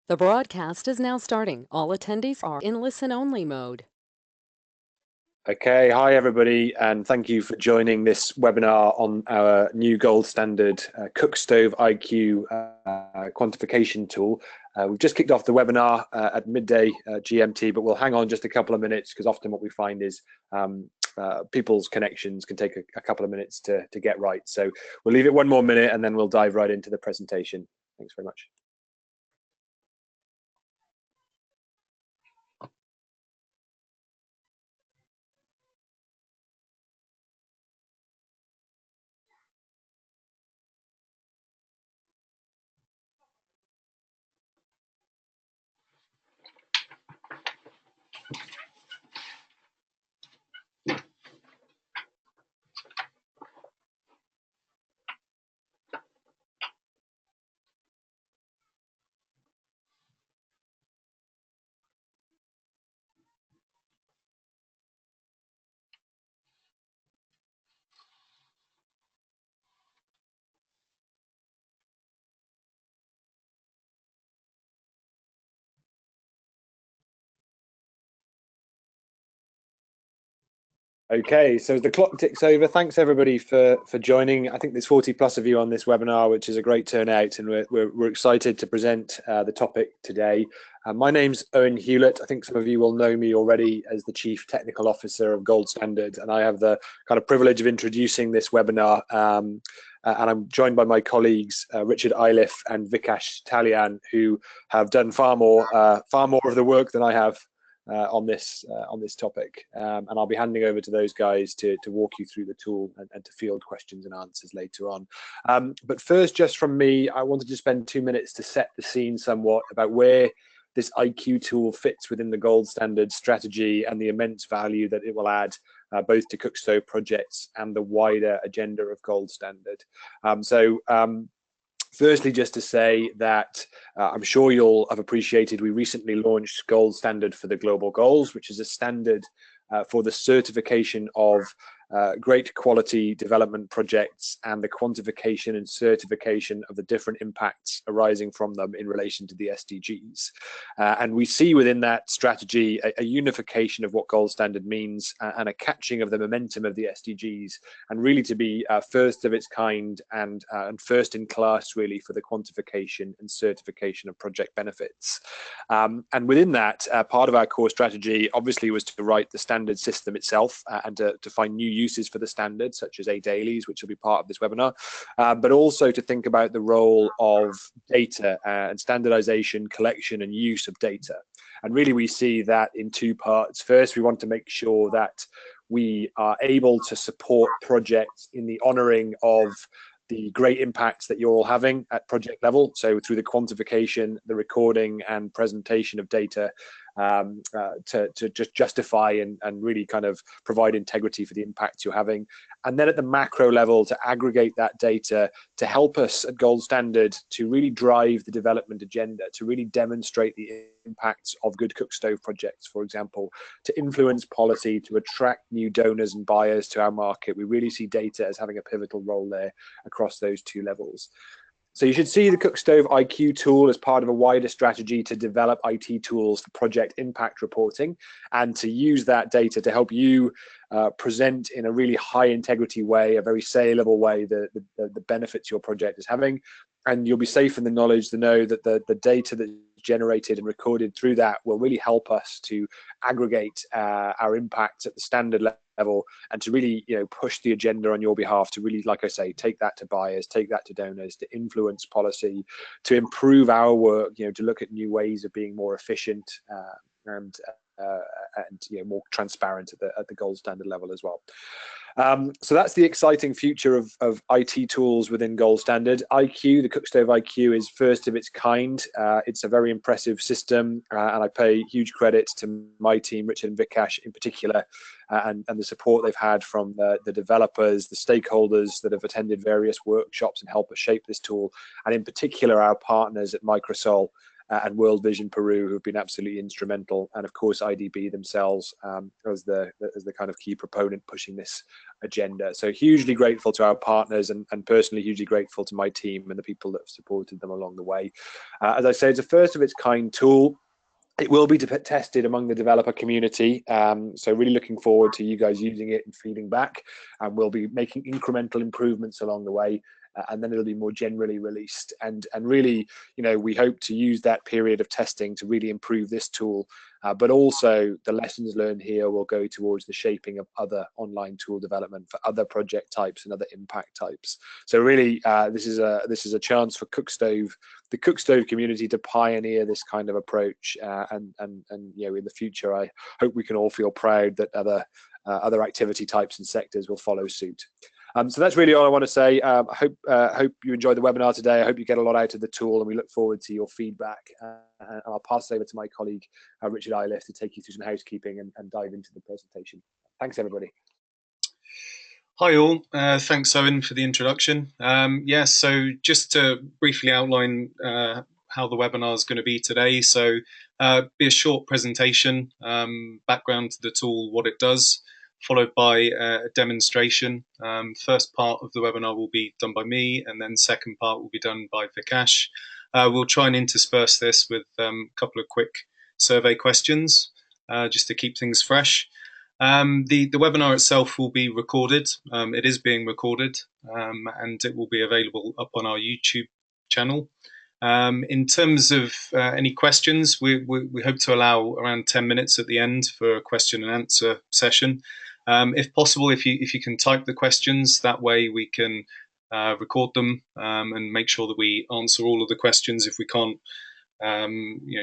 The broadcast is now starting. All attendees are in listen-only mode. Okay, hi everybody, and thank you for joining this webinar on our new gold standard CookstoveIQ quantification tool. We've just kicked off the webinar at midday GMT, but we'll hang on just a couple of minutes because often what we find is people's connections can take a couple of minutes to get right. So we'll leave it one more minute and then we'll dive right into the presentation. Thanks very much. Okay, so as the clock ticks over, thanks everybody for joining. I think there's 40 plus of you on this webinar, which is a great turnout, and we're excited to present the topic today. My name's Owen Hewlett. I think some of you will know me already as the Chief Technical Officer of Gold Standard, and I have the kind of privilege of introducing this webinar. And I'm joined by my colleagues Richard Iliff and Vikash Talyan, who have done far more of the work than I have on this topic, and I'll be handing over to those guys to walk you through the tool and to field questions and answers later on. But first, just from me, I wanted to spend 2 minutes to set the scene somewhat about where this IQ tool fits within the gold standard strategy and the immense value that it will add both to Cookstove projects and the wider agenda of gold standard. Firstly, just to say that I'm sure you'll have appreciated we recently launched Gold Standard for the Global Goals, which is a standard for the certification of great quality development projects and the quantification and certification of the different impacts arising from them in relation to the SDGs. And we see within that strategy a unification of what gold standard means and a catching of the momentum of the SDGs, and really to be first of its kind and first in class really for the quantification and certification of project benefits. And within that, part of our core strategy obviously was to write the standard system itself and to find new uses for the standard, such as dailies, which will be part of this webinar, but also to think about the role of data and standardization, collection and use of data. And really we see that in two parts. First, we want to make sure that we are able to support projects in the honoring of the great impacts that you're all having at project level. So through the quantification, the recording and presentation of data to just justify and really kind of provide integrity for the impacts you're having. And then at the macro level, to aggregate that data to help us at Gold Standard to really drive the development agenda, to really demonstrate the impacts of good Cookstove projects, for example, to influence policy, to attract new donors and buyers to our market. We really see data as having a pivotal role there across those two levels. So you should see the CookstoveIQ tool as part of a wider strategy to develop IT tools for project impact reporting and to use that data to help you present in a really high integrity way, a very saleable way, the benefits your project is having. And you'll be safe in the knowledge to know that the data that's generated and recorded through that will really help us to aggregate our impacts at the standard level and to really, push the agenda on your behalf to really, like I say, take that to buyers, take that to donors, to influence policy, to improve our work, to look at new ways of being more efficient and more transparent at the gold standard level as well. So that's the exciting future of IT tools within Gold Standard. IQ, the CookstoveIQ, is first of its kind. It's a very impressive system, and I pay huge credit to my team, Richard and Vikash in particular, and the support they've had from the developers, the stakeholders that have attended various workshops and helped us shape this tool, and in particular our partners at Microsol. and World Vision Peru, who have been absolutely instrumental, and of course IDB themselves as the kind of key proponent pushing this agenda. So hugely grateful to our partners, and personally hugely grateful to my team and the people that have supported them along the way. As I say, it's a first of its kind tool. It will be tested among the developer community, so really looking forward to you guys using it and feeding back, and we'll be making incremental improvements along the way, and then it'll be more generally released. And really, we hope to use that period of testing to really improve this tool, but also the lessons learned here will go towards the shaping of other online tool development for other project types and other impact types. So really, this is a chance for the Cookstove community to pioneer this kind of approach, and in the future, I hope we can all feel proud that other activity types and sectors will follow suit. So that's really all I want to say. I hope you enjoyed the webinar today. I hope you get a lot out of the tool, and we look forward to your feedback. And I'll pass over to my colleague, Richard Eiliff, to take you through some housekeeping and dive into the presentation. Thanks, everybody. Hi all, thanks Owen for the introduction. So just to briefly outline how the webinar is going to be today. So be a short presentation, background to the tool, what it does, followed by a demonstration. First part of the webinar will be done by me, and then second part will be done by Vikash. We'll try and intersperse this with a couple of quick survey questions, just to keep things fresh. The webinar itself will be recorded. It is being recorded, and it will be available up on our YouTube channel. In terms of any questions, we hope to allow around 10 minutes at the end for a question and answer session. If possible, if you can type the questions, that way we can record them and make sure that we answer all of the questions. If we can't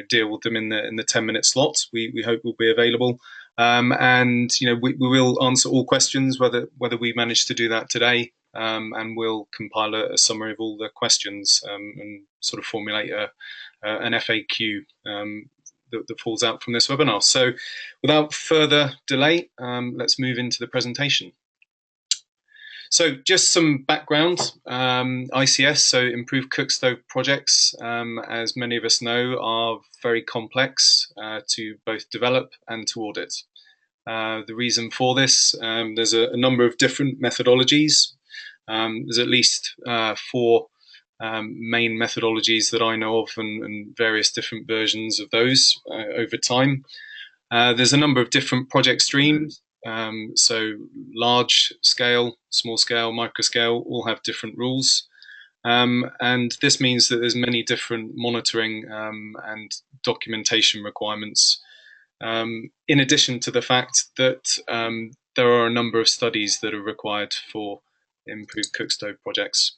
deal with them in the 10-minute slot, we hope will be available. And we will answer all questions, whether we manage to do that today, and we'll compile a summary of all the questions and sort of formulate an FAQ that falls out from this webinar. So without further delay, let's move into the presentation. So just some background. ICS, so Improved Cookstove projects, as many of us know, are very complex to both develop and to audit. The reason for this, there's a number of different methodologies. There's at least 4 main methodologies that I know of, and various different versions of those over time. There's a number of different project streams. So large scale, small scale, micro scale all have different rules. And this means that there's many different monitoring and documentation requirements, in addition to the fact that there are a number of studies that are required for improved Cookstove projects.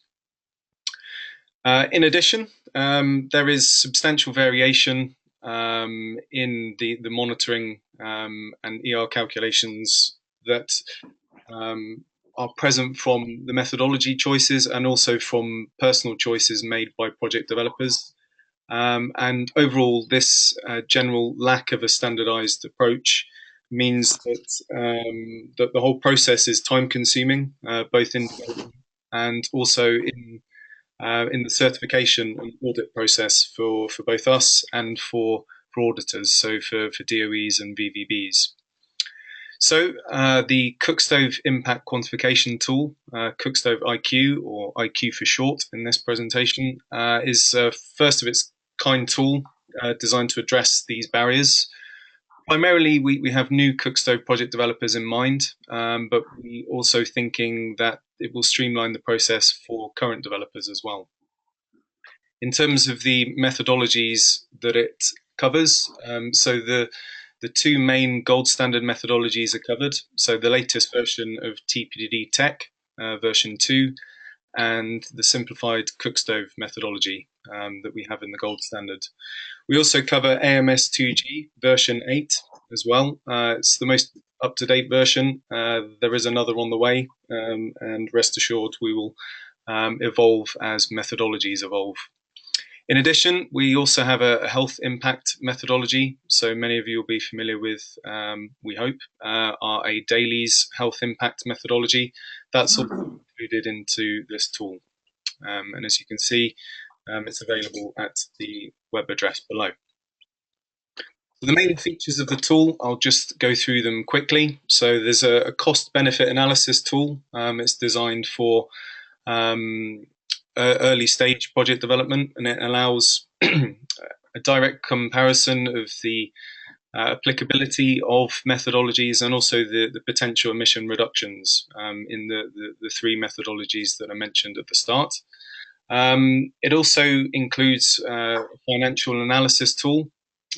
In addition, there is substantial variation in the monitoring and ER calculations that are present from the methodology choices and also from personal choices made by project developers. And overall, this general lack of a standardized approach means that the whole process is time-consuming, both in and also in the certification and audit process for both us and for auditors, so for DOEs and VVBs. So the Cookstove Impact Quantification tool, CookstoveIQ, or IQ for short in this presentation, is a first of its kind tool designed to address these barriers. Primarily, we have new Cookstove project developers in mind, but we also thinking that it will streamline the process for current developers as well. In terms of the methodologies that it covers, so the 2 main gold standard methodologies are covered. So the latest version of TPDD Tech, version 2, and the simplified Cookstove methodology that we have in the gold standard. We also cover AMS2G version 8 as well. It's the most up-to-date version. There is another on the way, and rest assured we will evolve as methodologies evolve. In addition, we also have a health impact methodology. So many of you will be familiar with, we hope, our Dailies health impact methodology. That's also included into this tool. And as you can see, it's available at the web address below. So the main features of the tool, I'll just go through them quickly. So there's a cost-benefit analysis tool. It's designed for early stage project development, and it allows a direct comparison of the applicability of methodologies and also the potential emission reductions in the three methodologies that I mentioned at the start. It also includes a financial analysis tool,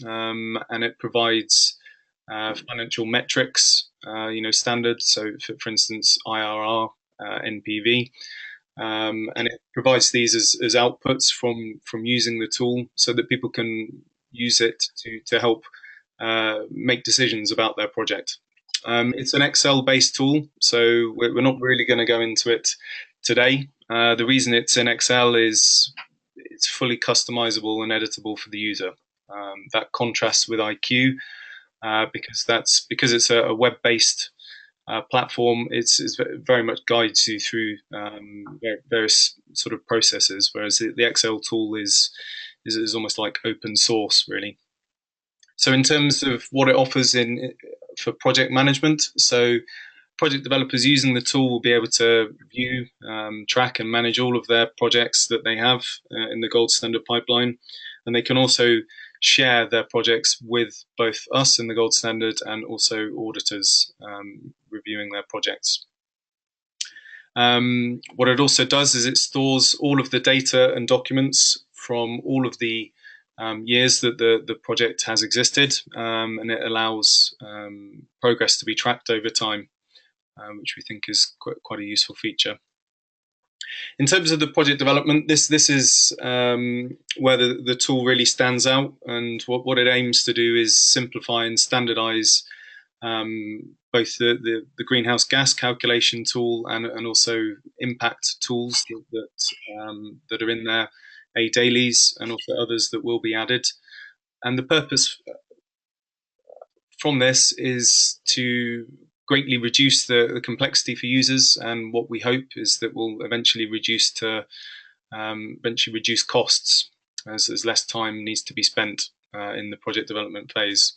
and it provides financial metrics, standards. So, for instance, IRR, NPV, and it provides these as outputs from using the tool, so that people can use it to help make decisions about their project. It's an Excel-based tool, so we're not really going to go into it today. The reason it's in Excel is it's fully customizable and editable for the user. That contrasts with IQ, because it's a web-based platform. It's very much guides you through various sort of processes, whereas the Excel tool is almost like open source, really. So in terms of what it offers for project management, so project developers using the tool will be able to view, track and manage all of their projects that they have in the Gold Standard pipeline. And they can also share their projects with both us in the Gold Standard and also auditors reviewing their projects. What it also does is it stores all of the data and documents from all of the years that the project has existed, and it allows progress to be tracked over time, which we think is quite a useful feature. In terms of the project development, this is where the tool really stands out, and what it aims to do is simplify and standardize both the greenhouse gas calculation tool and also impact tools that are in there, dailies, and also others that will be added. And the purpose from this is to greatly reduce the complexity for users, and what we hope is that will eventually reduce costs as less time needs to be spent in the project development phase.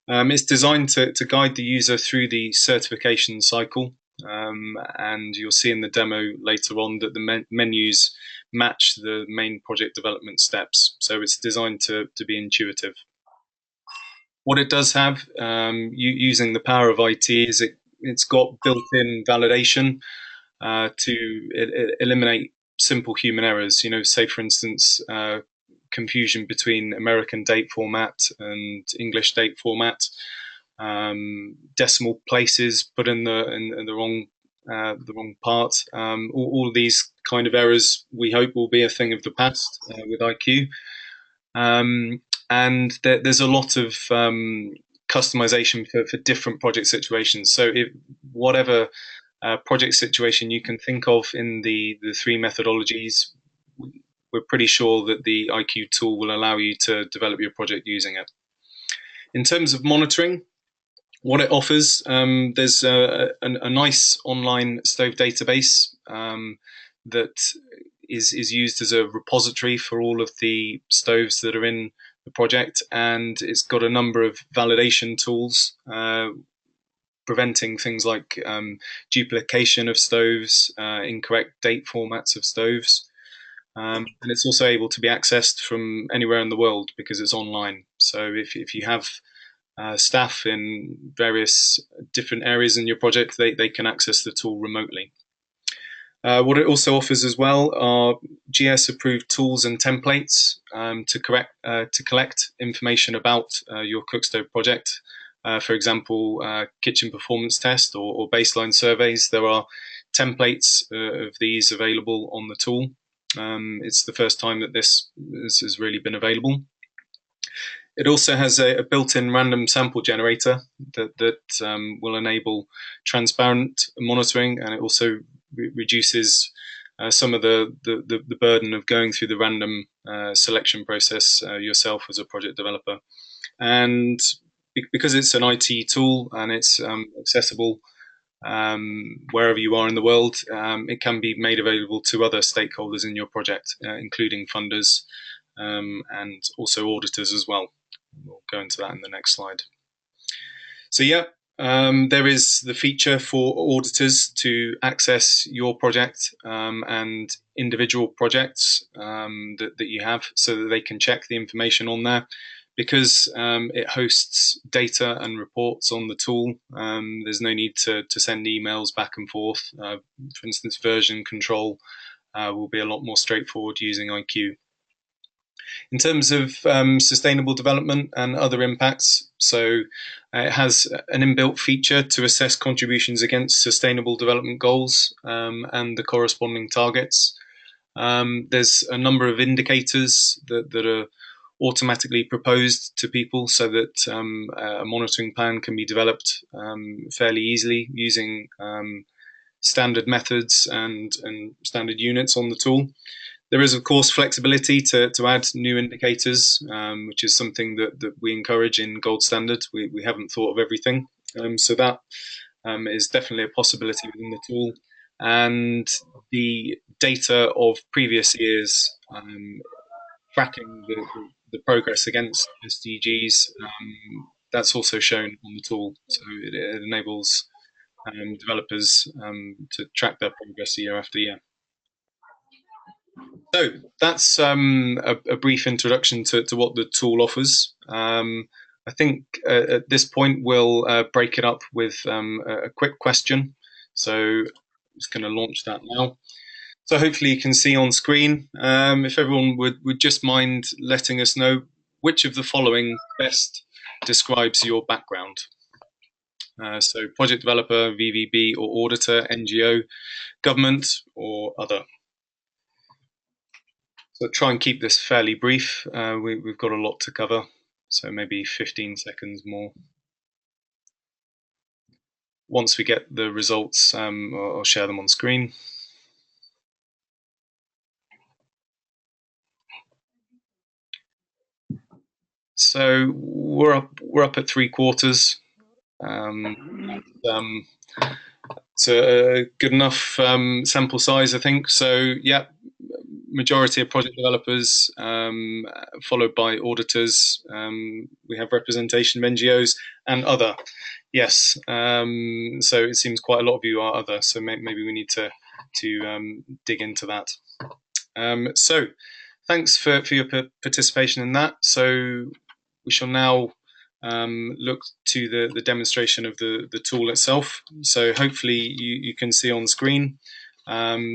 It's designed to guide the user through the certification cycle, and you'll see in the demo later on that the menus match the main project development steps. So it's designed to be intuitive. What it does have, using the power of IT, is it's got built-in validation to eliminate simple human errors. Say for instance, confusion between American date format and English date format, decimal places put in the wrong part. All of these kind of errors we hope will be a thing of the past with IQ. And there's a lot of customization for different project situations. So whatever project situation you can think of in the three methodologies, we're pretty sure that the IQ tool will allow you to develop your project using it. In terms of monitoring, what it offers, there's a nice online stove database that is used as a repository for all of the stoves that are in the project, and it's got a number of validation tools preventing things like duplication of stoves, incorrect date formats of stoves, and it's also able to be accessed from anywhere in the world because it's online. So if you have staff in various different areas in your project, they can access the tool remotely. What it also offers as well are GS-approved tools and templates to collect information about your Cookstove project. For example, kitchen performance test or baseline surveys. There are templates of these available on the tool. It's the first time that this has really been available. It also has a built-in random sample generator that will enable transparent monitoring, and it also reduces some of the burden of going through the random selection process yourself as a project developer. And because it's an IT tool and it's accessible wherever you are in the world, it can be made available to other stakeholders in your project, including funders and also auditors as well. We'll go into that in the next slide. So yeah, there is the feature for auditors to access your project and individual projects that you have, so that they can check the information on there. Because it hosts data and reports on the tool, there's no need to send emails back and forth. For instance, version control will be a lot more straightforward using IQ. In terms of sustainable development and other impacts, so it has an inbuilt feature to assess contributions against sustainable development goals and the corresponding targets. There's a number of indicators that are automatically proposed to people, so that a monitoring plan can be developed fairly easily using standard methods and standard units on the tool. There is, of course, flexibility to add new indicators, which is something that we encourage in Gold Standard. We haven't thought of everything, so that is definitely a possibility within the tool. And the data of previous years, tracking the progress against SDGs, that's also shown on the tool. So it enables developers to track their progress year after year. So that's a brief introduction to what the tool offers. I think at this point we'll break it up with a quick question. So I'm just going to launch that now. So hopefully you can see on screen. If everyone would just mind letting us know which of the following best describes your background. So project developer, VVB or auditor, NGO, government or other. So try and keep this fairly brief. We've got a lot to cover, so maybe 15 seconds more. Once we get the results, I'll share them on screen. So we're up at 3/4. It's a good enough sample size, I think. So yeah, majority of project developers, followed by auditors. We have representation of NGOs and other. Yes, so it seems quite a lot of you are other. So maybe we need to dig into that. So thanks for your participation in that. So we shall now look to the demonstration of the tool itself. So hopefully you can see on screen.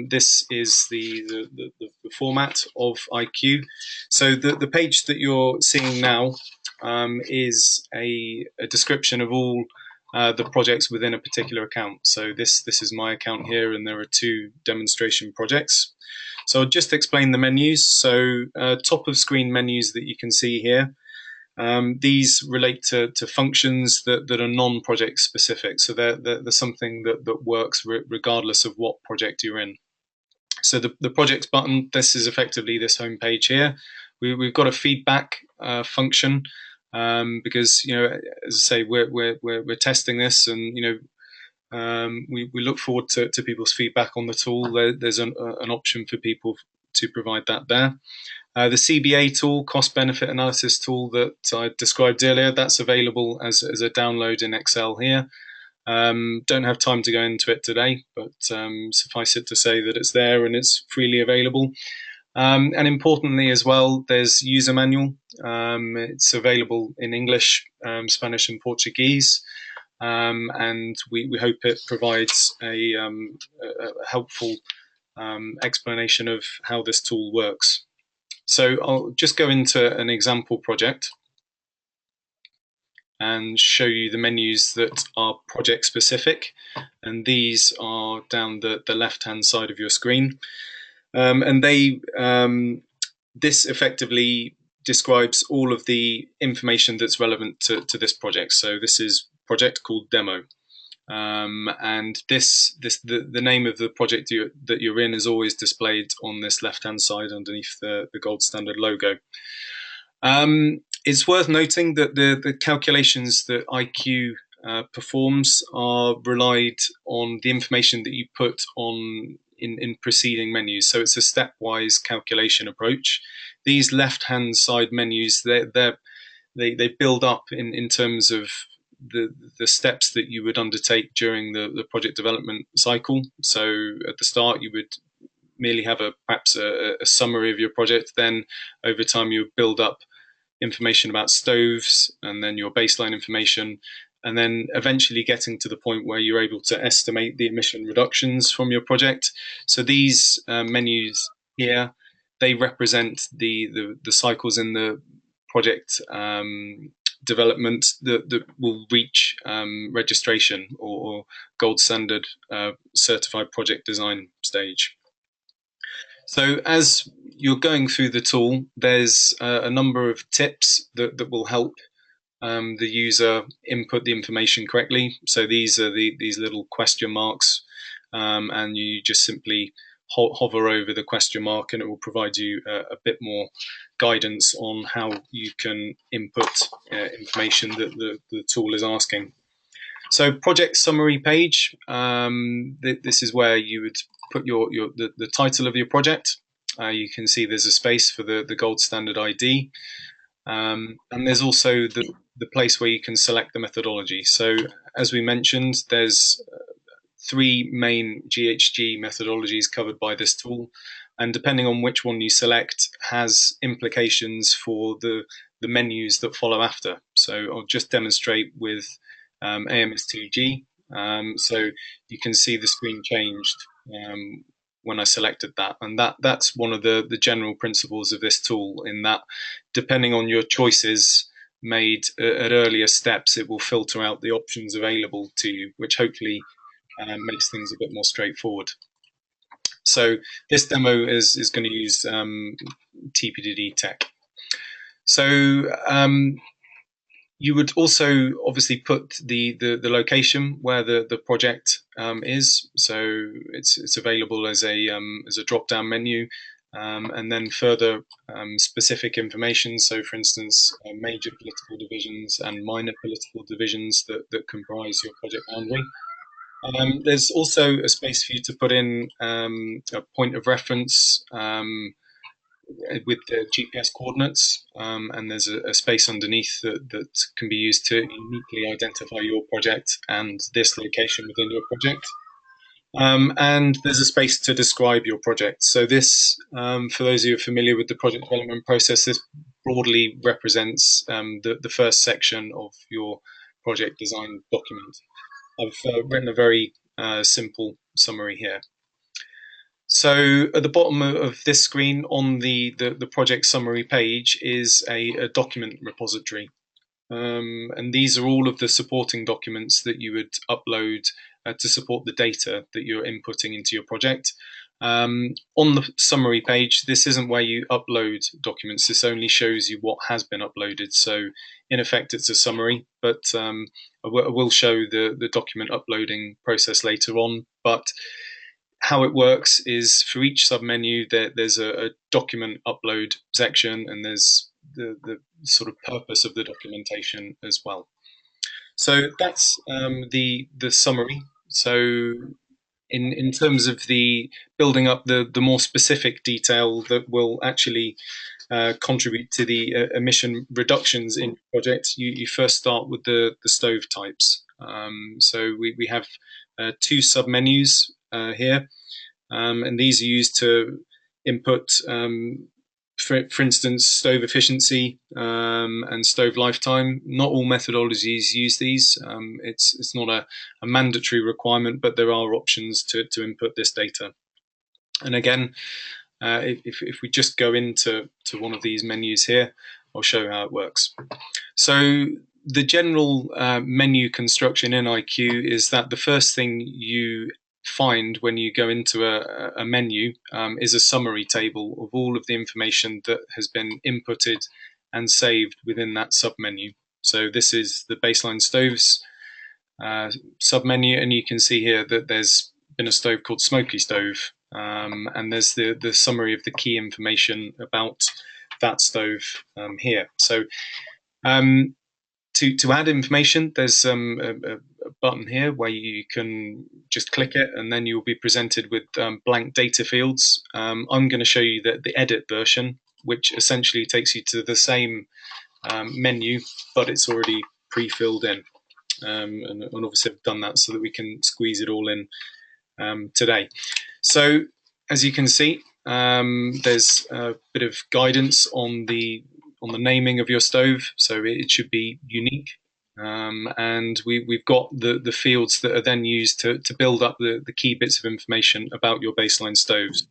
This is the format of IQ. So the page that you're seeing now is a description of all the projects within a particular account. So this is my account here, and there are 2 demonstration projects. So I'll just explain the menus. So top of screen menus that you can see here. These relate to functions that are non-project specific. So they're something that works regardless of what project you're in. So the projects button, this is effectively this home page here. We've got a feedback function because, you know, as I say, we're testing this, and you know, we look forward to people's feedback on the tool. There's an option for people to provide that there. The CBA tool, cost benefit analysis tool that I described earlier, that's available as a download in Excel here. Don't have time to go into it today, but suffice it to say that it's there and it's freely available. And importantly as well, there's user manual. It's available in English, Spanish and Portuguese. And we hope it provides a helpful explanation of how this tool works. So I'll just go into an example project and show you the menus that are project specific. And these are down the left-hand side of your screen. And this effectively describes all of the information that's relevant to this project. So this is a project called Demo. And the name of the project that you're in is always displayed on this left-hand side underneath the Gold Standard logo. It's worth noting that the calculations that IQ performs are relied on the information that you put on in preceding menus. So it's a stepwise calculation approach. These left-hand side menus, they build up in terms of the steps that you would undertake during the project development cycle. So at the start, you would merely have perhaps a summary of your project. Then over time, you build up information about stoves, and then your baseline information, and then eventually getting to the point where you're able to estimate the emission reductions from your project. So these menus here, they represent the cycles in the project development that will reach registration or gold standard certified project design stage. So as you're going through the tool, there's a number of tips that will help the user input the information correctly. So these are these little question marks, and you just simply hover over the question mark, and it will provide you a bit more guidance on how you can input information that the tool is asking. So project summary page, this is where you would put the title of your project. You can see there's a space for the gold standard ID. And there's also the place where you can select the methodology. So as we mentioned, there's 3 main GHG methodologies covered by this tool. And depending on which one you select has implications for the menus that follow after. So I'll just demonstrate with AMS2G. So you can see the screen changed when I selected that, and that's one of the general principles of this tool, in that depending on your choices made at earlier steps, it will filter out the options available to you, which hopefully makes things a bit more straightforward. So this demo is going to use TPDD tech. So you would also obviously put the location where the project is. So it's available as a drop-down menu, and then further specific information. So for instance, major political divisions and minor political divisions that comprise your project boundary. There's also a space for you to put in a point of reference with the GPS coordinates, and there's a space underneath that can be used to uniquely identify your project and this location within your project. And there's a space to describe your project. So this, for those of you familiar with the project development process, this broadly represents the first section of your project design document. I've written a very simple summary here. So at the bottom of this screen on the project summary page is a document repository. And these are all of the supporting documents that you would upload to support the data that you're inputting into your project. On the summary page, this isn't where you upload documents. This only shows you what has been uploaded. So in effect, it's a summary, but I will show the document uploading process later on. But how it works is for each submenu, there's a document upload section, and there's the sort of purpose of the documentation as well. So that's the summary. So in terms of the building up the more specific detail that will actually contribute to the emission reductions in your project, you first start with the stove types. So we have 2 submenus here, and these are used to input, for instance, stove efficiency and stove lifetime. Not all methodologies use these. It's not a mandatory requirement, but there are options to input this data. And again, if we just go into one of these menus here, I'll show how it works. So the general menu construction in IQ is that the first thing you find when you go into a menu is a summary table of all of the information that has been inputted and saved within that submenu. So this is the baseline stoves submenu, and you can see here that there's been a stove called Smoky Stove, and there's the summary of the key information about that stove here. So to add information, there's a button here where you can just click it, and then you'll be presented with blank data fields. I'm going to show you the edit version, which essentially takes you to the same menu, but it's already pre-filled in. And obviously I've done that so that we can squeeze it all in today. So as you can see, there's a bit of guidance on the naming of your stove, so it should be unique. And we've got the fields that are then used to build up the key bits of information about your baseline stoves.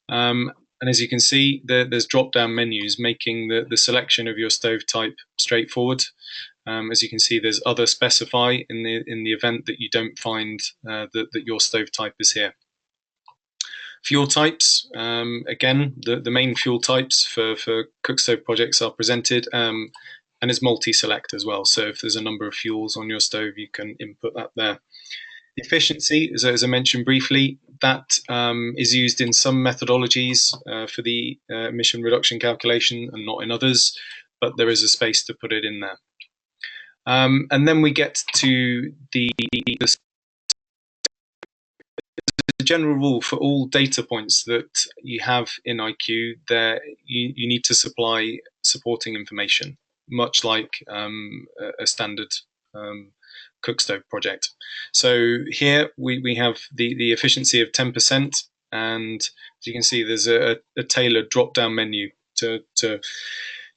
And as you can see, there's drop-down menus making the selection of your stove type straightforward. As you can see, there's other specify in the event that you don't find that your stove type is here. Fuel types, again, the main fuel types for Cookstove projects are presented, and it's multi-select as well. So if there's a number of fuels on your stove, you can input that there. The efficiency, as I mentioned briefly, that is used in some methodologies for the emission reduction calculation and not in others, but there is a space to put it in there. And then we get to the general rule for all data points that you have in IQ. There, you need to supply supporting information, much like a standard Cookstove project. So here we have the efficiency of 10%, and as you can see, there's a tailored drop-down menu to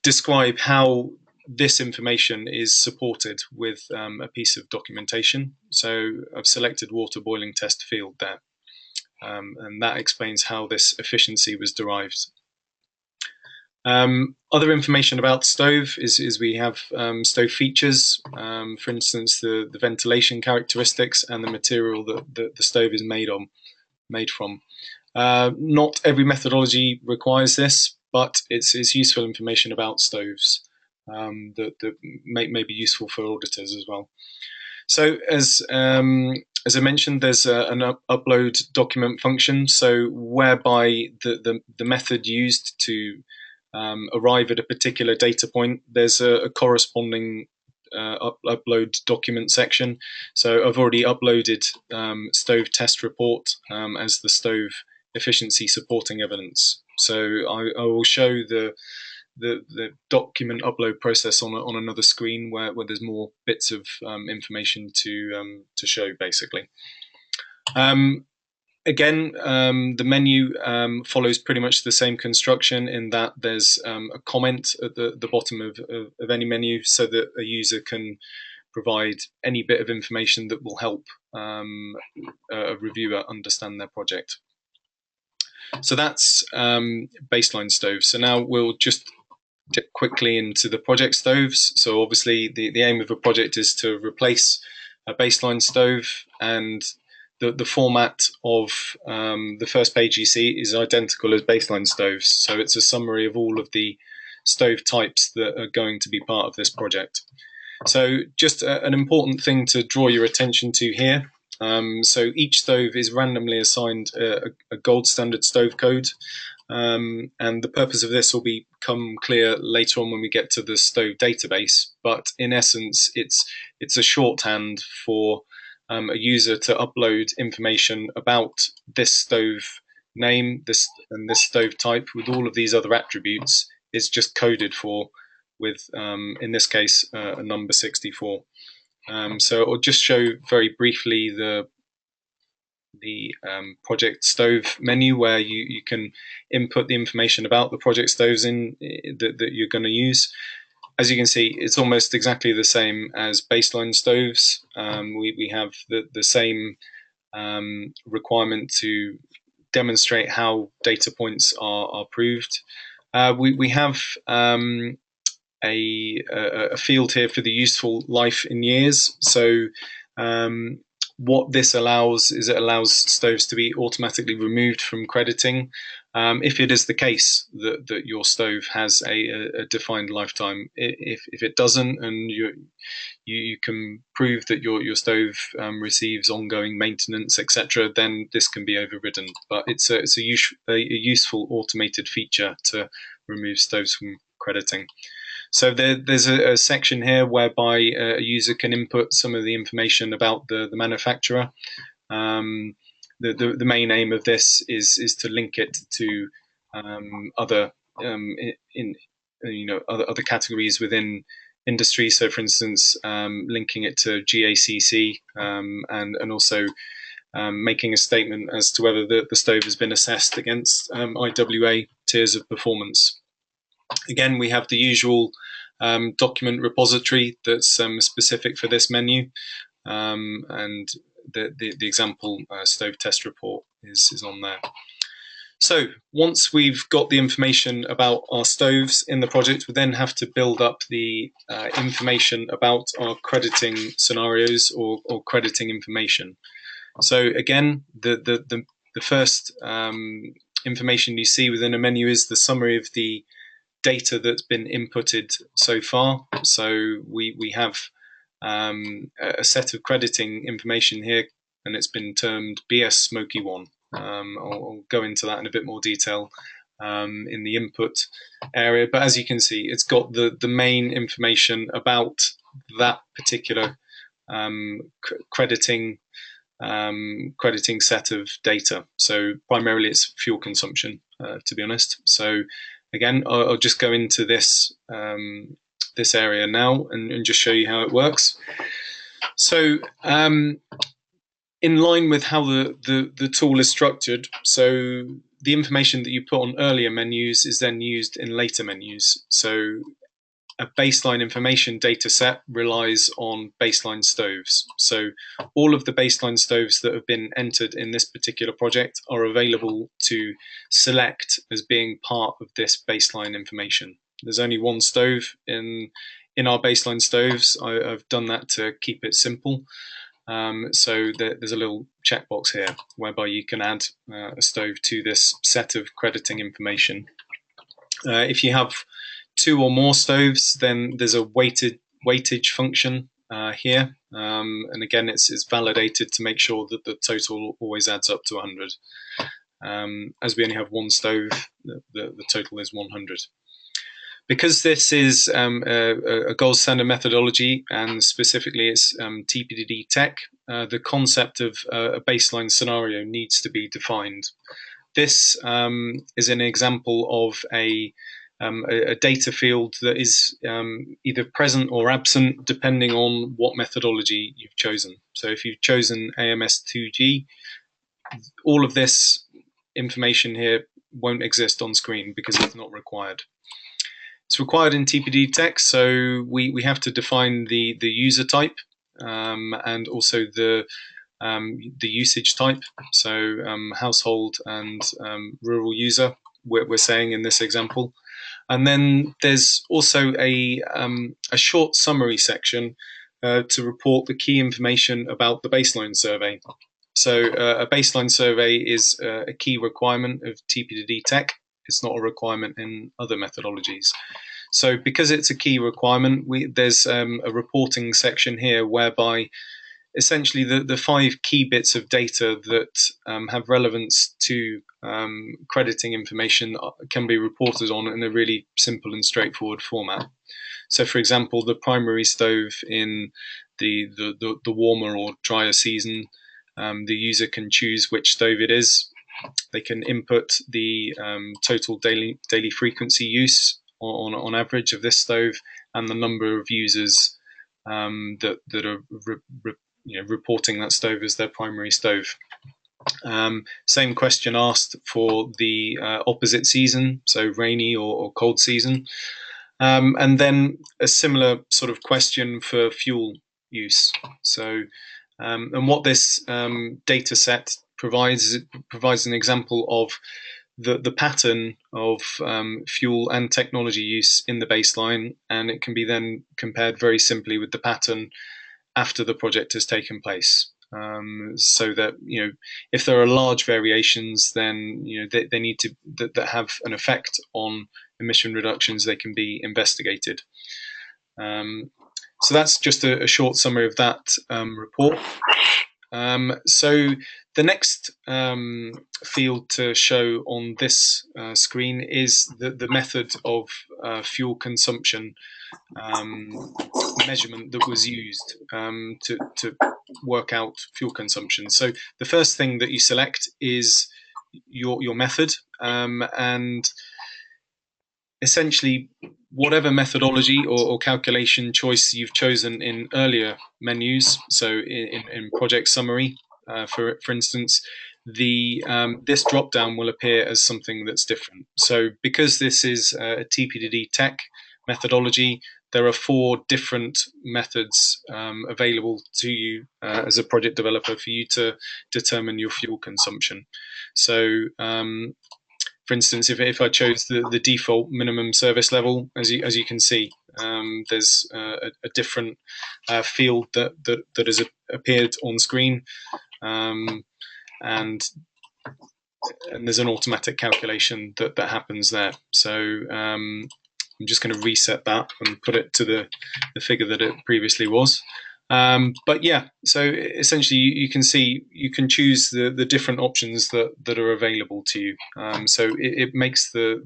describe how this information is supported with a piece of documentation. So I've selected water boiling test field there, and that explains how this efficiency was derived. Other information about the stove is we have stove features, for instance, the ventilation characteristics and the material that the stove is made from. Not every methodology requires this, but it's useful information about stoves that may be useful for auditors as well. So as I mentioned, there's an upload document function, so whereby the method used to arrive at a particular data point, there's a corresponding upload document section. So I've already uploaded stove test report as the stove efficiency supporting evidence. So I will show the document upload process on another screen where there's more bits of information to show, basically. Again, the menu follows pretty much the same construction in that there's a comment at the bottom of any menu so that a user can provide any bit of information that will help a reviewer understand their project. So that's baseline stoves. So now we'll just dip quickly into the project stoves. So obviously the aim of a project is to replace a baseline stove, and the format of the first page you see is identical as baseline stoves. So it's a summary of all of the stove types that are going to be part of this project. So just an important thing to draw your attention to here. So each stove is randomly assigned a gold standard stove code. And the purpose of this will become clear later on when we get to the stove database. But in essence, it's a shorthand for a user to upload information about this stove name, this stove type with all of these other attributes. It's just coded for with, in this case, a number 64. So I'll just show very briefly the project stove menu where you can input the information about the project stoves in that you're going to use. As you can see, it's almost exactly the same as baseline stoves. We have the same requirement to demonstrate how data points are proved. We have a field here for the useful life in years. So what this allows is it allows stoves to be automatically removed from crediting if it is the case that your stove has a defined lifetime. If it doesn't, and you can prove that your stove receives ongoing maintenance, etc., then this can be overridden. But it's a useful automated feature to remove stoves from crediting. So there's a section here whereby a user can input some of the information about the manufacturer. The main aim of this is to link it to other other categories within industry. So, for instance, linking it to GACC and also making a statement as to whether the stove has been assessed against IWA tiers of performance. Again, we have the usual document repository that's specific for this menu, and the example stove test report is on there. So once we've got the information about our stoves in the project, we then have to build up the information about our crediting scenarios or crediting information. So again, the first information you see within a menu is the summary of the data that's been inputted so far. So we have a set of crediting information here, and it's been termed BS Smoky 1. I'll go into that in a bit more detail in the input area, but as you can see, it's got the main information about that particular crediting set of data. So primarily it's fuel consumption, to be honest. So again, I'll just go into this this area now and just show you how it works. So in line with how the tool is structured, so the information that you put on earlier menus is then used in later menus. So a baseline information data set relies on baseline stoves. So all of the baseline stoves that have been entered in this particular project are available to select as being part of this baseline information. There's only one stove in our baseline stoves. I've done that to keep it simple. So there's a little checkbox here whereby you can add a stove to this set of crediting information. If you have two or more stoves, then there's a weightage function here, and again it's validated to make sure that the total always adds up to 100. As we only have one stove, the total is 100. Because this is a gold standard methodology, and specifically it's TPDD tech, the concept of a baseline scenario needs to be defined. This is an example of a data field that is either present or absent depending on what methodology you've chosen. So if you've chosen AMS2G, all of this information here won't exist on screen because it's not required. It's required in TPD tech, so we have to define the user type and also the usage type. So household and rural user, we're saying in this example. And then there's also a short summary section to report the key information about the baseline survey. So a baseline survey is a key requirement of TPD tech. It's not a requirement in other methodologies. So because it's a key requirement, there's a reporting section here whereby essentially the 5 key bits of data that have relevance to crediting information can be reported on in a really simple and straightforward format. So for example, the primary stove in the warmer or drier season, the user can choose which stove it is. They can input the total daily frequency use on average of this stove and the number of users that are reporting that stove as their primary stove. Same question asked for the opposite season, so rainy or cold season. And then a similar sort of question for fuel use. So, and what this data set provides an example of the pattern of fuel and technology use in the baseline, and it can be then compared very simply with the pattern after the project has taken place. So that if there are large variations, then they need to that have an effect on emission reductions, they can be investigated. So that's just a short summary of that report. So the next field to show on this screen is the method of fuel consumption measurement that was used to work out fuel consumption. So the first thing that you select is your method, and essentially whatever methodology or calculation choice you've chosen in earlier menus, so in project summary, for instance, this drop down will appear as something that's different. So because this is a TPDD tech methodology, there are 4 different methods available to you as a project developer for you to determine your fuel consumption. So for instance, if I chose the default minimum service level, as you can see, there's a different field that has appeared on screen, and there's an automatic calculation that happens there. So I'm just going to reset that and put it to the figure that it previously was. But yeah, so essentially you can see you can choose the different options that are available to you. So it makes the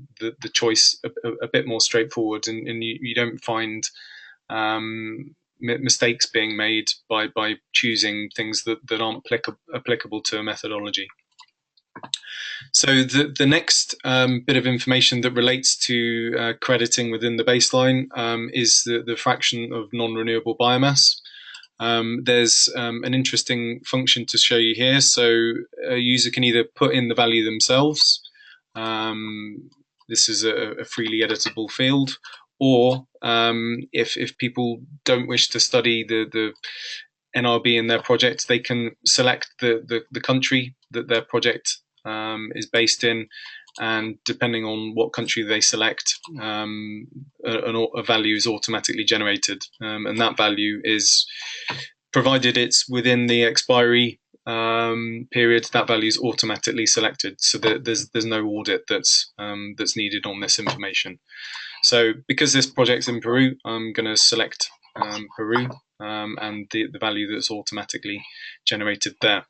choice a bit more straightforward, and you don't find mistakes being made by choosing things that aren't applicable to a methodology. So the next bit of information that relates to crediting within the baseline is the fraction of non-renewable biomass. There's an interesting function to show you here. So a user can either put in the value themselves. This is a freely editable field, or if people don't wish to study the NRB in their project, they can select the country that their project is based in, and depending on what country they select, a value is automatically generated, and that value is, provided it's within the expiry period, that value is automatically selected, so that there's no audit that's needed on this information. So because this project's in Peru, I'm going to select Peru and the value that's automatically generated there.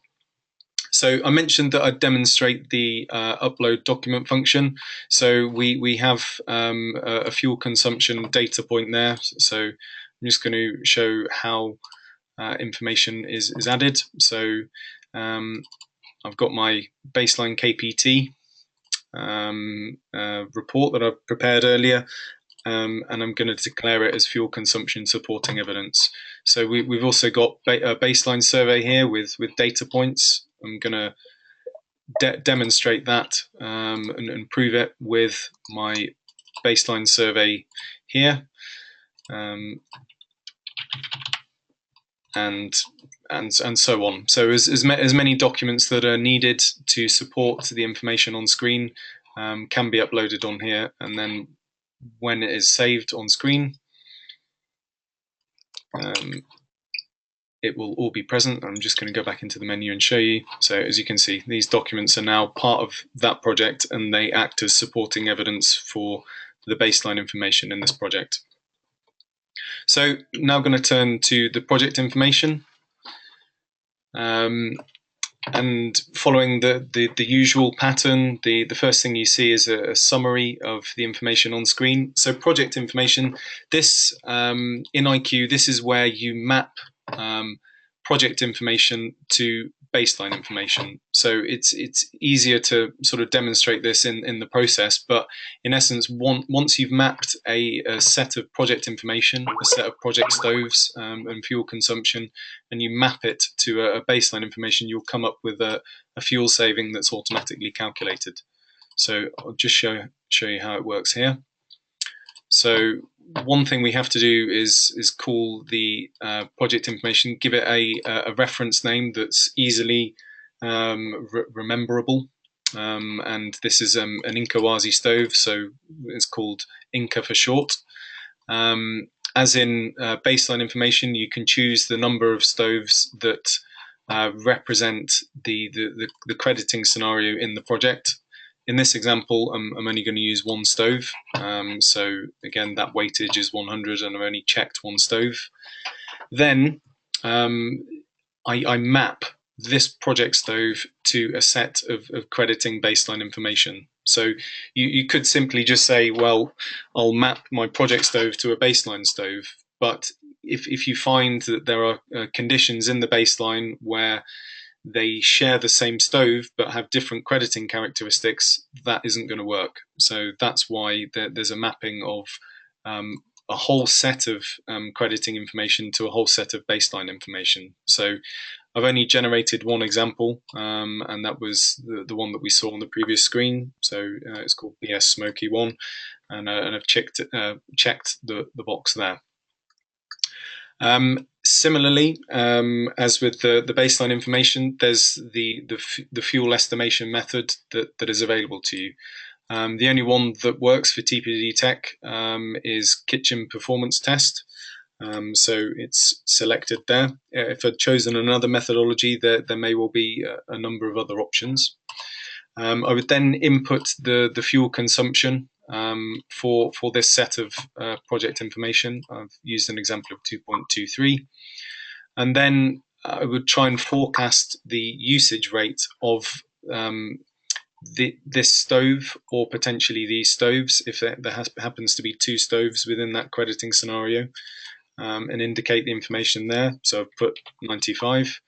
So I mentioned that I'd demonstrate the upload document function. So we have a fuel consumption data point there. So I'm just going to show how information is added. So I've got my baseline KPT report that I've prepared earlier, and I'm going to declare it as fuel consumption supporting evidence. So we've also got a baseline survey here with data points. I'm going to demonstrate that and prove it with my baseline survey here, and so on. So as many documents that are needed to support the information on screen can be uploaded on here, and then when it is saved on screen, it will all be present. I'm just going to go back into the menu and show you. So as you can see, these documents are now part of that project, and they act as supporting evidence for the baseline information in this project. So now I'm going to turn to the project information. And following the usual pattern, the first thing you see is a summary of the information on screen. So project information, this in IQ, this is where you map project information to baseline information. So it's easier to sort of demonstrate this in the process, but in essence, once you've mapped a set of project information, a set of project stoves and fuel consumption, and you map it to a baseline information, you'll come up with a fuel saving that's automatically calculated. So I'll just show you how it works here. So one thing we have to do is call the project information, give it a reference name that's easily rememberable. And this is an Incawazi stove, so it's called Inca for short. As in baseline information, you can choose the number of stoves that represent the crediting scenario in the project. In this example, I'm only going to use one stove. So again, that weightage is 100, and I've only checked one stove. Then I map this project stove to a set of crediting baseline information. So you could simply just say, well, I'll map my project stove to a baseline stove. But if you find that there are conditions in the baseline where they share the same stove but have different crediting characteristics, that isn't going to work. So that's why there's a mapping of a whole set of crediting information to a whole set of baseline information. So I've only generated one example, and that was the one that we saw on the previous screen. So it's called BS Smoky 1, and I've checked the box there. Similarly, as with the baseline information, there's the fuel estimation method that is available to you. The only one that works for TPD Tech is kitchen performance test. So it's selected there. If I'd chosen another methodology, there may well be a number of other options. I would then input the fuel consumption for this set of project information. I've used an example of 2.23. And then I would try and forecast the usage rate of this stove, or potentially these stoves, if there happens to be two stoves within that crediting scenario, and indicate the information there. So I've put 95.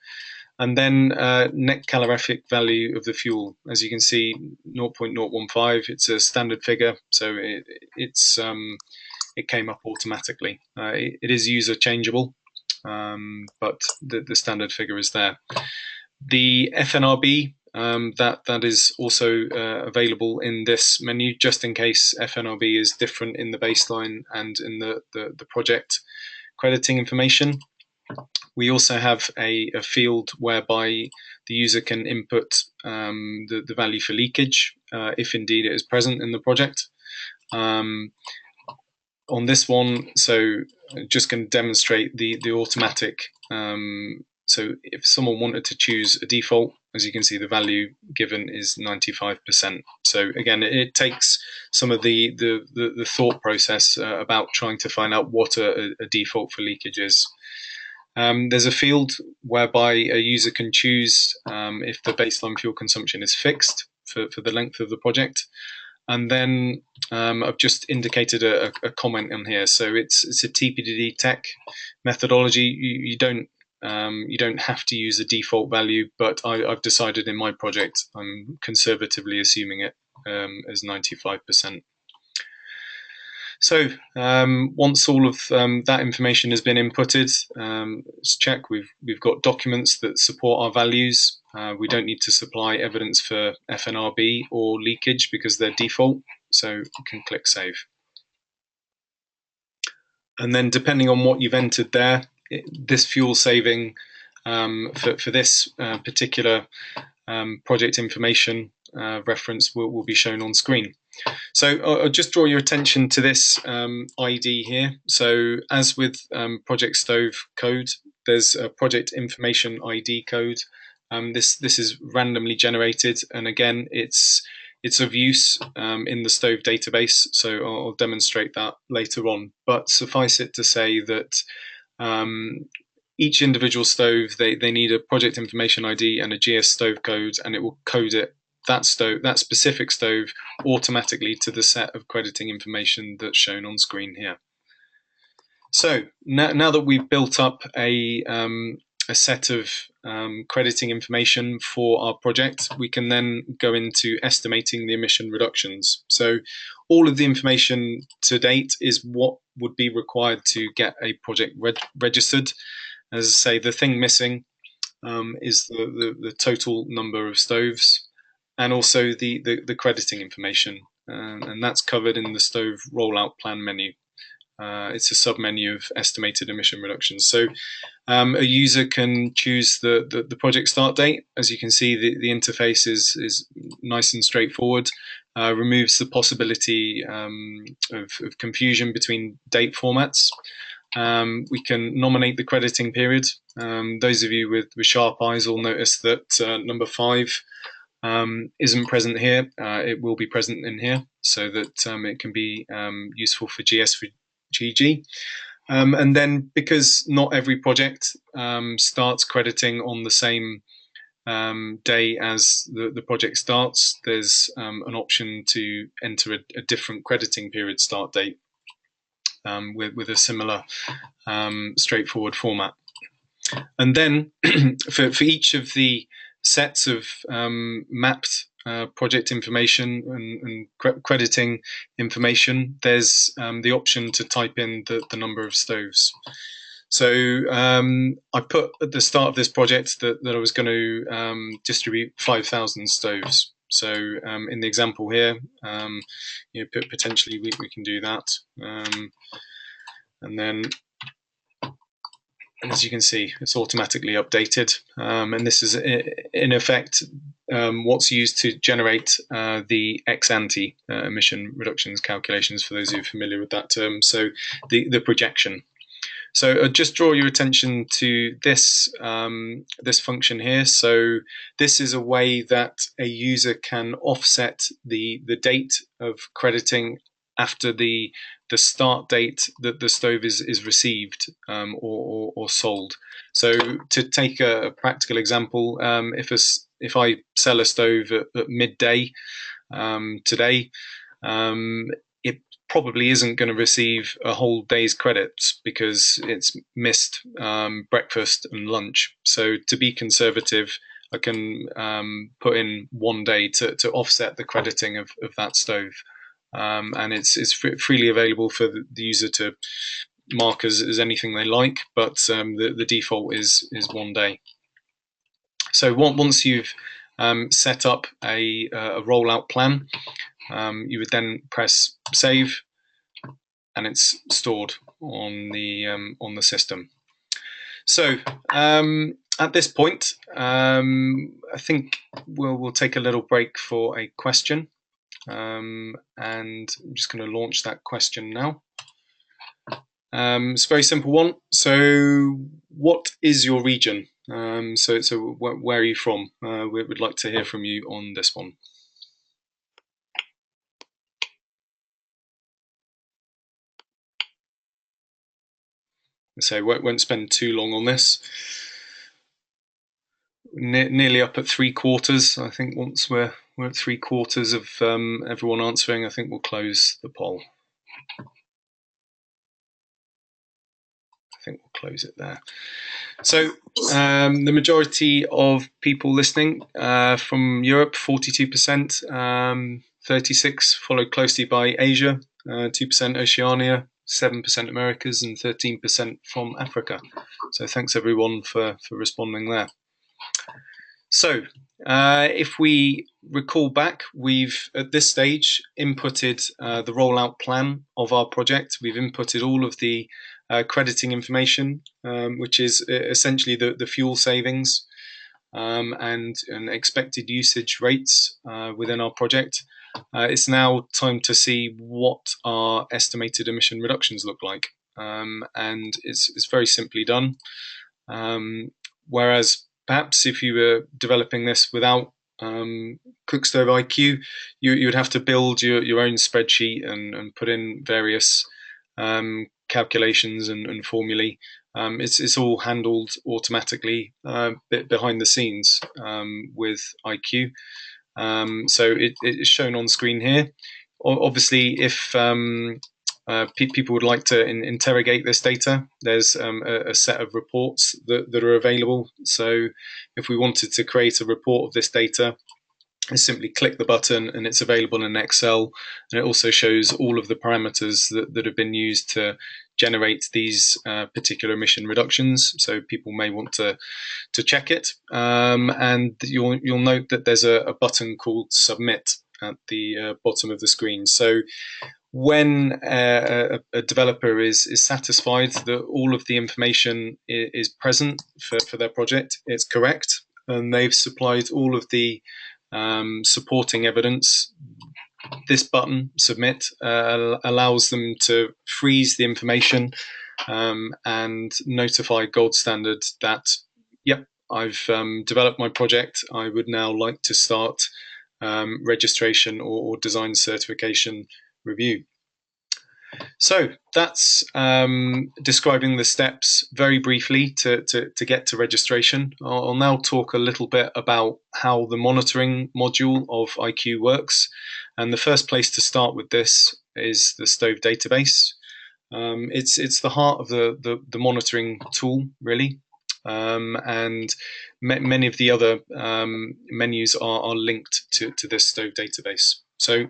And then net calorific value of the fuel. As you can see, 0.015. It's a standard figure, so it came up automatically. It is user changeable, but the standard figure is there. The FNRB, that is also available in this menu, just in case FNRB is different in the baseline and in the project crediting information. We also have a field whereby the user can input the value for leakage, if indeed it is present in the project. On this one, so just going to demonstrate the automatic. So if someone wanted to choose a default, as you can see, the value given is 95%. So again, it takes some of the thought process about trying to find out what a default for leakage is. There's a field whereby a user can choose if the baseline fuel consumption is fixed for the length of the project. And then I've just indicated a comment on here. So it's a TPD Tech methodology. You don't have to use a default value, but I've decided in my project I'm conservatively assuming it as 95%. So once all of that information has been inputted, let's check we've got documents that support our values. We don't need to supply evidence for FNRB or leakage because they're default, so you can click Save. And then depending on what you've entered there, this fuel saving for this particular project information reference will be shown on screen. So I'll just draw your attention to this ID here. So as with Project Stove code, there's a project information ID code. This is randomly generated, and again, it's of use in the Stove database. So I'll demonstrate that later on. But suffice it to say that each individual stove, they need a project information ID and a GS stove code, and it will code it, that specific stove, automatically to the set of crediting information that's shown on screen here. So now that we've built up a set of crediting information for our project, we can then go into estimating the emission reductions. So all of the information to date is what would be required to get a project registered. As I say, the thing missing is the total number of stoves, and also the crediting information, and that's covered in the stove rollout plan menu. It's a sub-menu of estimated emission reductions. So a user can choose the project start date. As you can see, the interface is nice and straightforward. Removes the possibility of confusion between date formats. We can nominate the crediting period. Those of you with sharp eyes will notice that number 5 isn't present here. It will be present in here, so that it can be useful for GS for GG. And then, because not every project starts crediting on the same day as the project starts, there's an option to enter a different crediting period start date with a similar straightforward format. And then for each of the sets of mapped project information and crediting information, there's the option to type in the number of stoves. So I put at the start of this project that I was going to distribute 5,000 stoves. So in the example here, potentially we can do that. And then, as you can see, it's automatically updated. And this is in effect what's used to generate the ex-ante emission reductions calculations, for those who are familiar with that term. So the projection. So just draw your attention to this this function here. So this is a way that a user can offset the date of crediting after the start date that the stove is received or sold. So to take a practical example, if I sell a stove at midday today, it probably isn't going to receive a whole day's credits because it's missed breakfast and lunch. So to be conservative, I can put in 1 day to offset the crediting of that stove. And it's freely available for the user to mark as anything they like, but the default is 1 day. So once you've set up a rollout plan, you would then press save, and it's stored on the system. So at this point, I think we'll take a little break for a question, and I'm just going to launch that question now. It's a very simple one. So, what is your region? So where are you from? We'd like to hear from you on this one. So won't spend too long on this. Nearly up at 3/4. I think once we're at 3/4 of everyone answering, I think we'll close the poll. I think we'll close it there. So the majority of people listening from Europe, 42%, 36%, followed closely by Asia, 2% Oceania, 7% Americas, and 13% from Africa. So thanks everyone for responding there. So if we recall back, we've at this stage inputted the rollout plan of our project. We've inputted all of the crediting information, which is essentially the fuel savings and expected usage rates within our project. It's now time to see what our estimated emission reductions look like, and it's very simply done. Whereas perhaps if you were developing this without Cookstove IQ, you would have to build your own spreadsheet and put in various calculations and formulae. It's all handled automatically behind the scenes with IQ. So it's shown on screen here. Obviously, if people would like to interrogate this data, there's a set of reports that are available. So if we wanted to create a report of this data, I simply click the button and it's available in Excel, and it also shows all of the parameters that have been used to generate these particular emission reductions. So people may want to check it, and you'll note that there's a button called Submit at the bottom of the screen. So when a developer is satisfied that all of the information is present for their project, it's correct, and they've supplied all of the supporting evidence, this button, Submit, allows them to freeze the information and notify Gold Standard that, yep, I've developed my project. I would now like to start registration or design certification review. So that's describing the steps very briefly to get to registration. I'll now talk a little bit about how the monitoring module of IQ works. And the first place to start with this is the Stove database. It's the heart of the monitoring tool, really. And many of the other menus are linked to this Stove database. So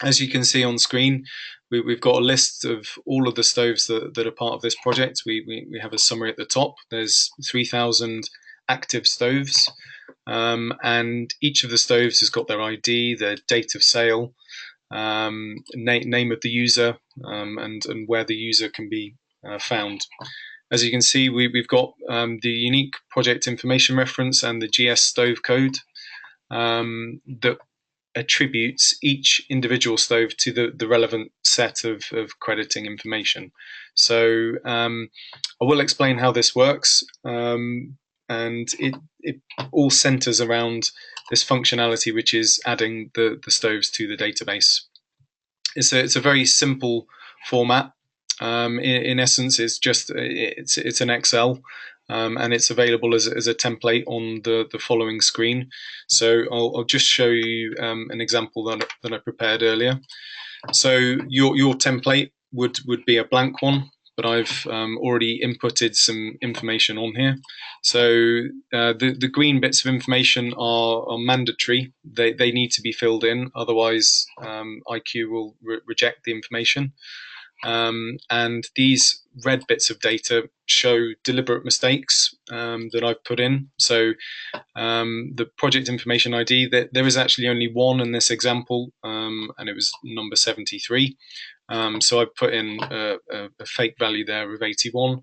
as you can see on screen, we've got a list of all of the stoves that are part of this project. We have a summary at the top. There's 3,000 active stoves, and each of the stoves has got their ID, their date of sale, name of the user, and where the user can be found. As you can see, we've got the unique project information reference and the GS stove code that attributes each individual stove to the relevant set of crediting information. So I will explain how this works, and it all centers around this functionality, which is adding the stoves to the database. It's a very simple format. In essence, it's an Excel, and it's available as a template on the following screen. So I'll just show you an example that I prepared earlier. So your template would be a blank one, but I've already inputted some information on here. So the green bits of information are mandatory. They need to be filled in, otherwise IQ will reject the information. And these red bits of data show deliberate mistakes that I've put in. So the project information ID, there is actually only one in this example, and it was number 73. So I've put in a fake value there of 81.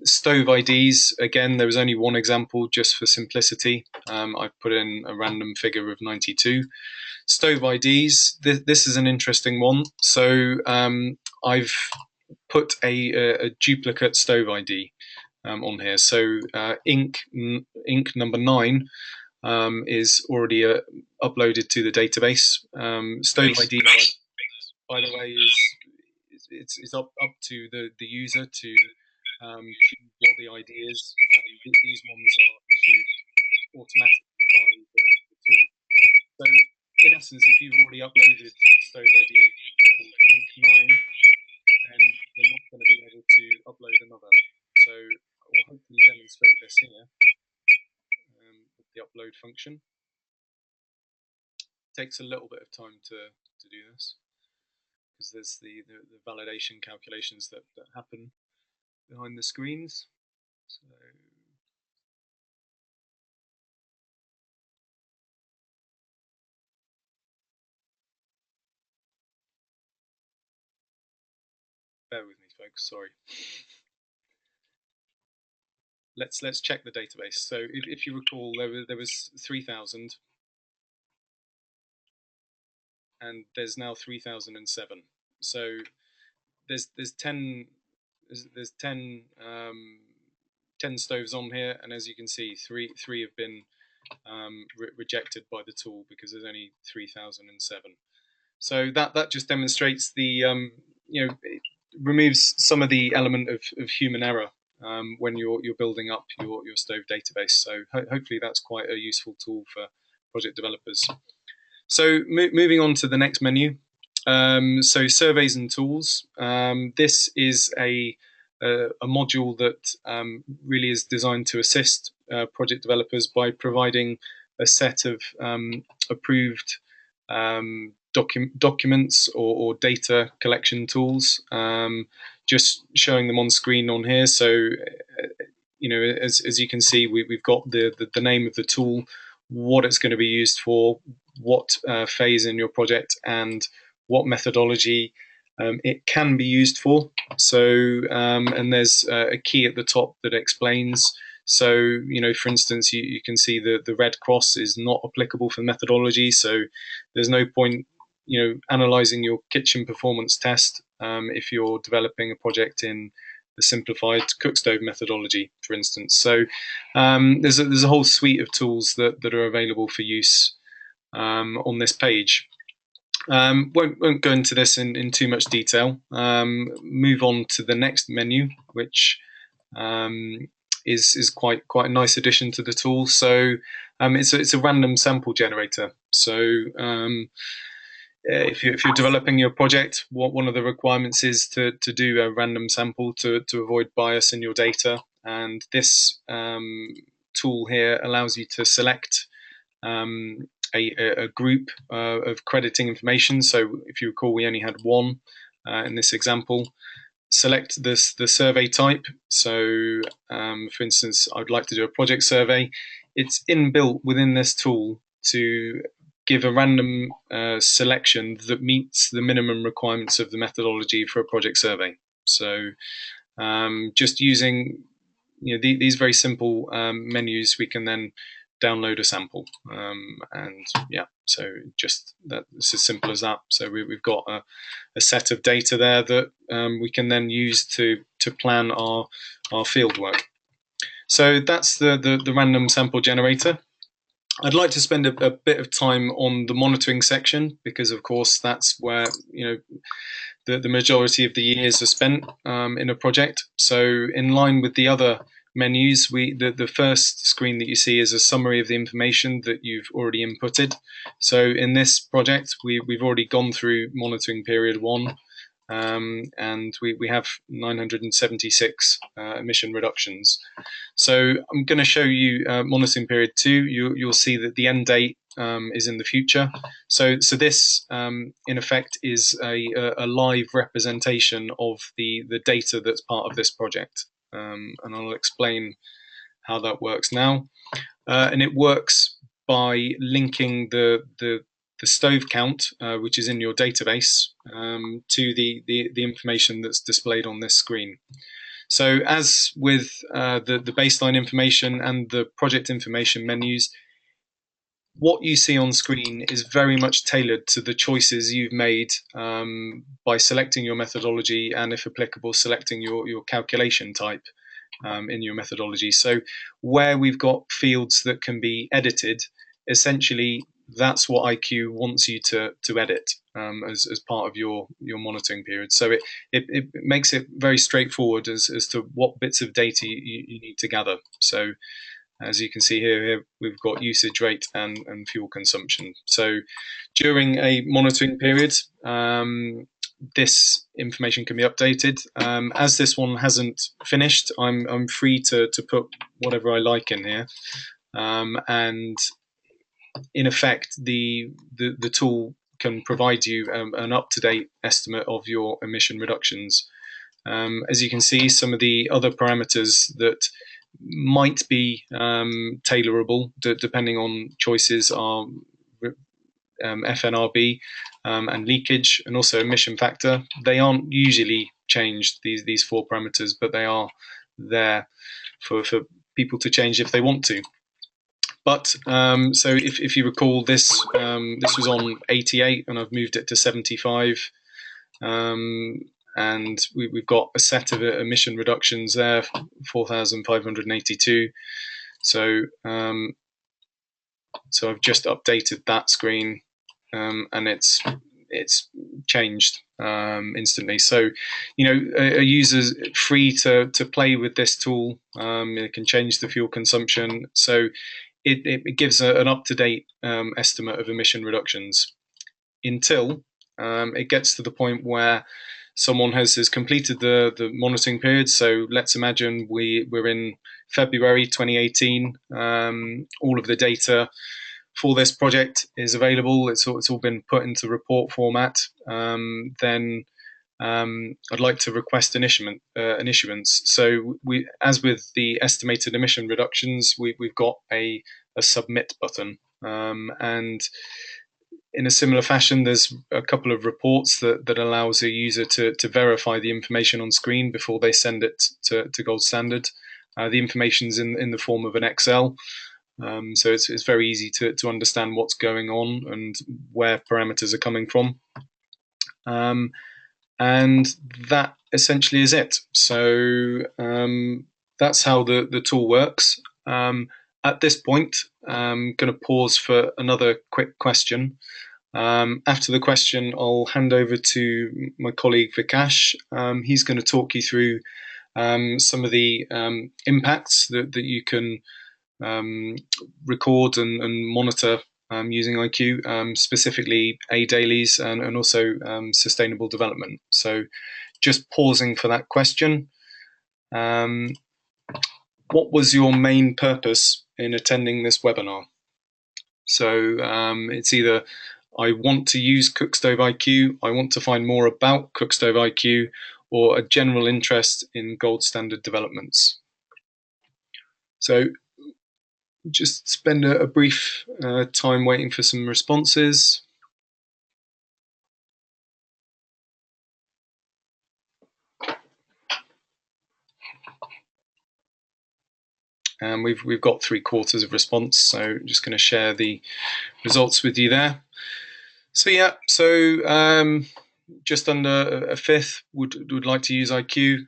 Stove IDs, again, there was only one example just for simplicity. I've put in a random figure of 92. Stove IDs, this is an interesting one. So I've put a duplicate stove ID on here. So Inc number 9 is already uploaded to the database. Stove ID, by the way, is up to the user to choose what the ID is. These ones are issued automatically by the tool. So in essence, if you've already uploaded the stove ID called Inc 9, then you're not going to be able to upload another. So I will hopefully demonstrate this here with the upload function. It takes a little bit of time to do this, because there's the validation calculations that happen behind the screens. So bear with me, folks, sorry. Let's check the database. So if you recall, there was 3,000, and there's now 3,007. So there's 10 stoves on here, and as you can see, three have been rejected by the tool because there's only 3,007. So that just demonstrates the it removes some of the element of human error when you're building up your stove database. So hopefully that's quite a useful tool for project developers. So moving on to the next menu. So surveys and tools. This is a module that really is designed to assist project developers by providing a set of approved documents or data collection tools. Just showing them on screen on here. So as you can see, we've got the name of the tool, what it's going to be used for, what phase in your project, and what methodology it can be used for. So and there's a key at the top that explains. So for instance, you can see the red cross is not applicable for methodology. So there's no point analyzing your kitchen performance test if you're developing a project in the simplified Cookstove methodology, for instance. So there's a whole suite of tools that are available for use on this page. Won't go into this in too much detail. Move on to the next menu, which is quite a nice addition to the tool. So it's a random sample generator. So if you're developing your project, one of the requirements is to do a random sample to avoid bias in your data. And this tool here allows you to select a group of crediting information. So if you recall, we only had one in this example. Select the survey type. So for instance, I'd like to do a project survey. It's inbuilt within this tool to give a random selection that meets the minimum requirements of the methodology for a project survey. So just using these very simple menus, we can then download a sample, and yeah, so just that, it's as simple as that. So we've got a set of data there that we can then use to plan our field work. So that's the random sample generator. I'd like to spend a bit of time on the monitoring section, because of course that's where the majority of the years are spent in a project. So in line with the other menus, the first screen that you see is a summary of the information that you've already inputted. So in this project, we've already gone through monitoring period 1, and we have 976 emission reductions. So I'm going to show you monitoring period 2. You'll see that the end date is in the future. So this in effect is a live representation of the data that's part of this project. And I'll explain how that works now. And it works by linking the stove count, which is in your database, to the information that's displayed on this screen. So as with the baseline information and the project information menus, what you see on screen is very much tailored to the choices you've made by selecting your methodology, and if applicable, selecting your calculation type in your methodology. So where we've got fields that can be edited, essentially that's what IQ wants you to edit as part of your monitoring period. So it makes it very straightforward as to what bits of data you need to gather. So as you can see here we've got usage rate and fuel consumption. So during a monitoring period, this information can be updated. As this one hasn't finished, I'm free to put whatever I like in here, and in effect the tool can provide you an up-to-date estimate of your emission reductions. As you can see, some of the other parameters that might be tailorable depending on choices are FNRB and leakage, and also emission factor. They aren't usually changed, these 4 parameters, but they are there for people to change if they want to. But so if you recall, this was on 88 and I've moved it to 75. And we've got a set of emission reductions there, 4,582. So I've just updated that screen, and it's changed instantly. So a user's free to play with this tool. It can change the fuel consumption. So it gives an up-to-date estimate of emission reductions until it gets to the point where someone has completed the monitoring period. So let's imagine we're in February 2018. All of the data for this project is available. It's all been put into report format. Then I'd like to request an issuance. So as with the estimated emission reductions, we've got a submit button, and in a similar fashion, there's a couple of reports that allows a user to verify the information on screen before they send it to Gold Standard. The information's in the form of an Excel, so it's very easy to understand what's going on and where parameters are coming from. And that essentially is it. So that's how the tool works. At this point, I'm going to pause for another quick question. After the question, I'll hand over to my colleague Vikash. He's going to talk you through some of the impacts that you can record and monitor using IQ, specifically dailies and also sustainable development. So just pausing for that question. What was your main purpose in attending this webinar? So it's either I want to use Cookstove IQ, I want to find more about Cookstove IQ, or a general interest in gold standard developments. So just spend a brief time waiting for some responses. And we've got 3/4 of response, so just going to share the results with you there. So yeah, so just under a fifth would like to use IQ.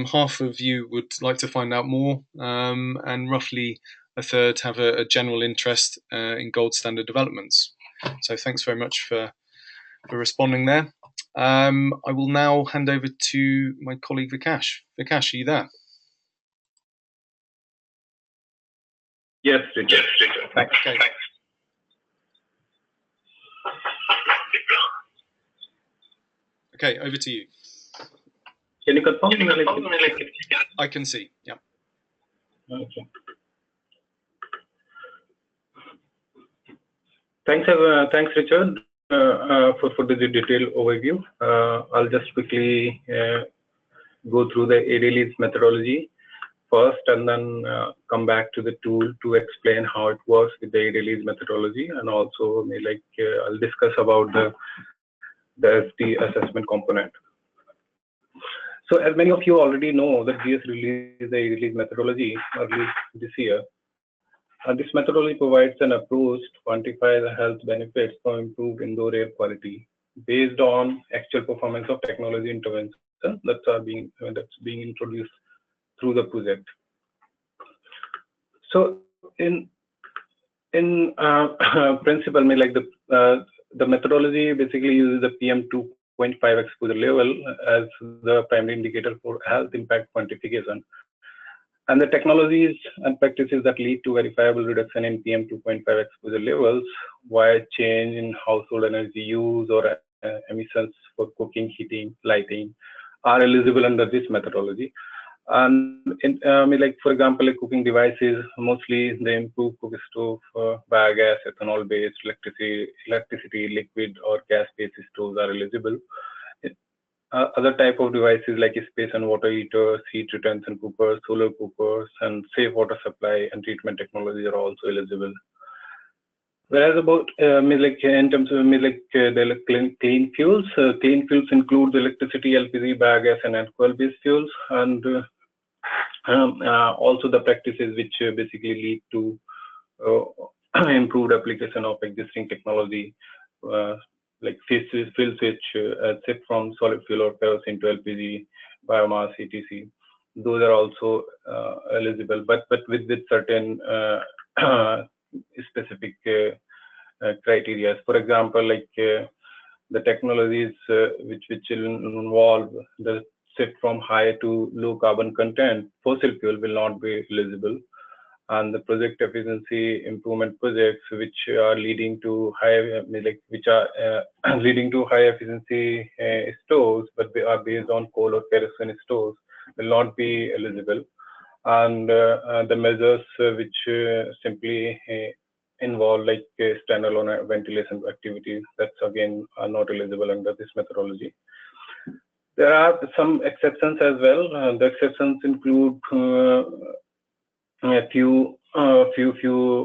Half of you would like to find out more, and roughly a third have a general interest in gold standard developments. So thanks very much for responding there. I will now hand over to my colleague Vikash. Vikash, are you there? Yes, Richard. Thanks. Okay. Okay, over to you. Can you confirm? I can see. Yeah. Okay. Thanks, Richard, for the detailed overview. I'll just quickly go through the dailies methodology first, and then come back to the tool to explain how it works with the dailies methodology, and also I'll discuss about the SD assessment component. So as many of you already know, that GS released the dailies methodology early this year. This methodology provides an approach to quantify the health benefits from improved indoor air quality based on actual performance of technology interventions that's being introduced through the project. So in principle, the methodology basically uses the PM2.5 exposure level as the primary indicator for health impact quantification. And the technologies and practices that lead to verifiable reduction in PM2.5 exposure levels via change in household energy use or emissions for cooking, heating, lighting are eligible under this methodology. And for example, cooking devices, mostly they improve Cookstove, biogas, ethanol-based electricity, liquid or gas-based stoves are eligible. Other type of devices like space and water heaters, heat retention cookers, solar cookers, and safe water supply and treatment technologies are also eligible. Whereas about in terms of the clean fuels, clean fuels include electricity, LPG, biogas, and alcohol-based fuels, and also the practices which basically lead to improved application of existing technology, like fuel switch, shift from solid fuel or kerosene to LPG, biomass, etc. Those are also eligible, but with certain specific criteria. For example, the technologies which will involve the shift from high to low carbon content, fossil fuel will not be eligible. And the project efficiency improvement projects which are leading to high leading to high efficiency stoves, but they are based on coal or kerosene stoves, will not be eligible. And the measures which simply involve standalone ventilation activities, that's again are not eligible under this methodology. There are some exceptions as well. The exceptions include a few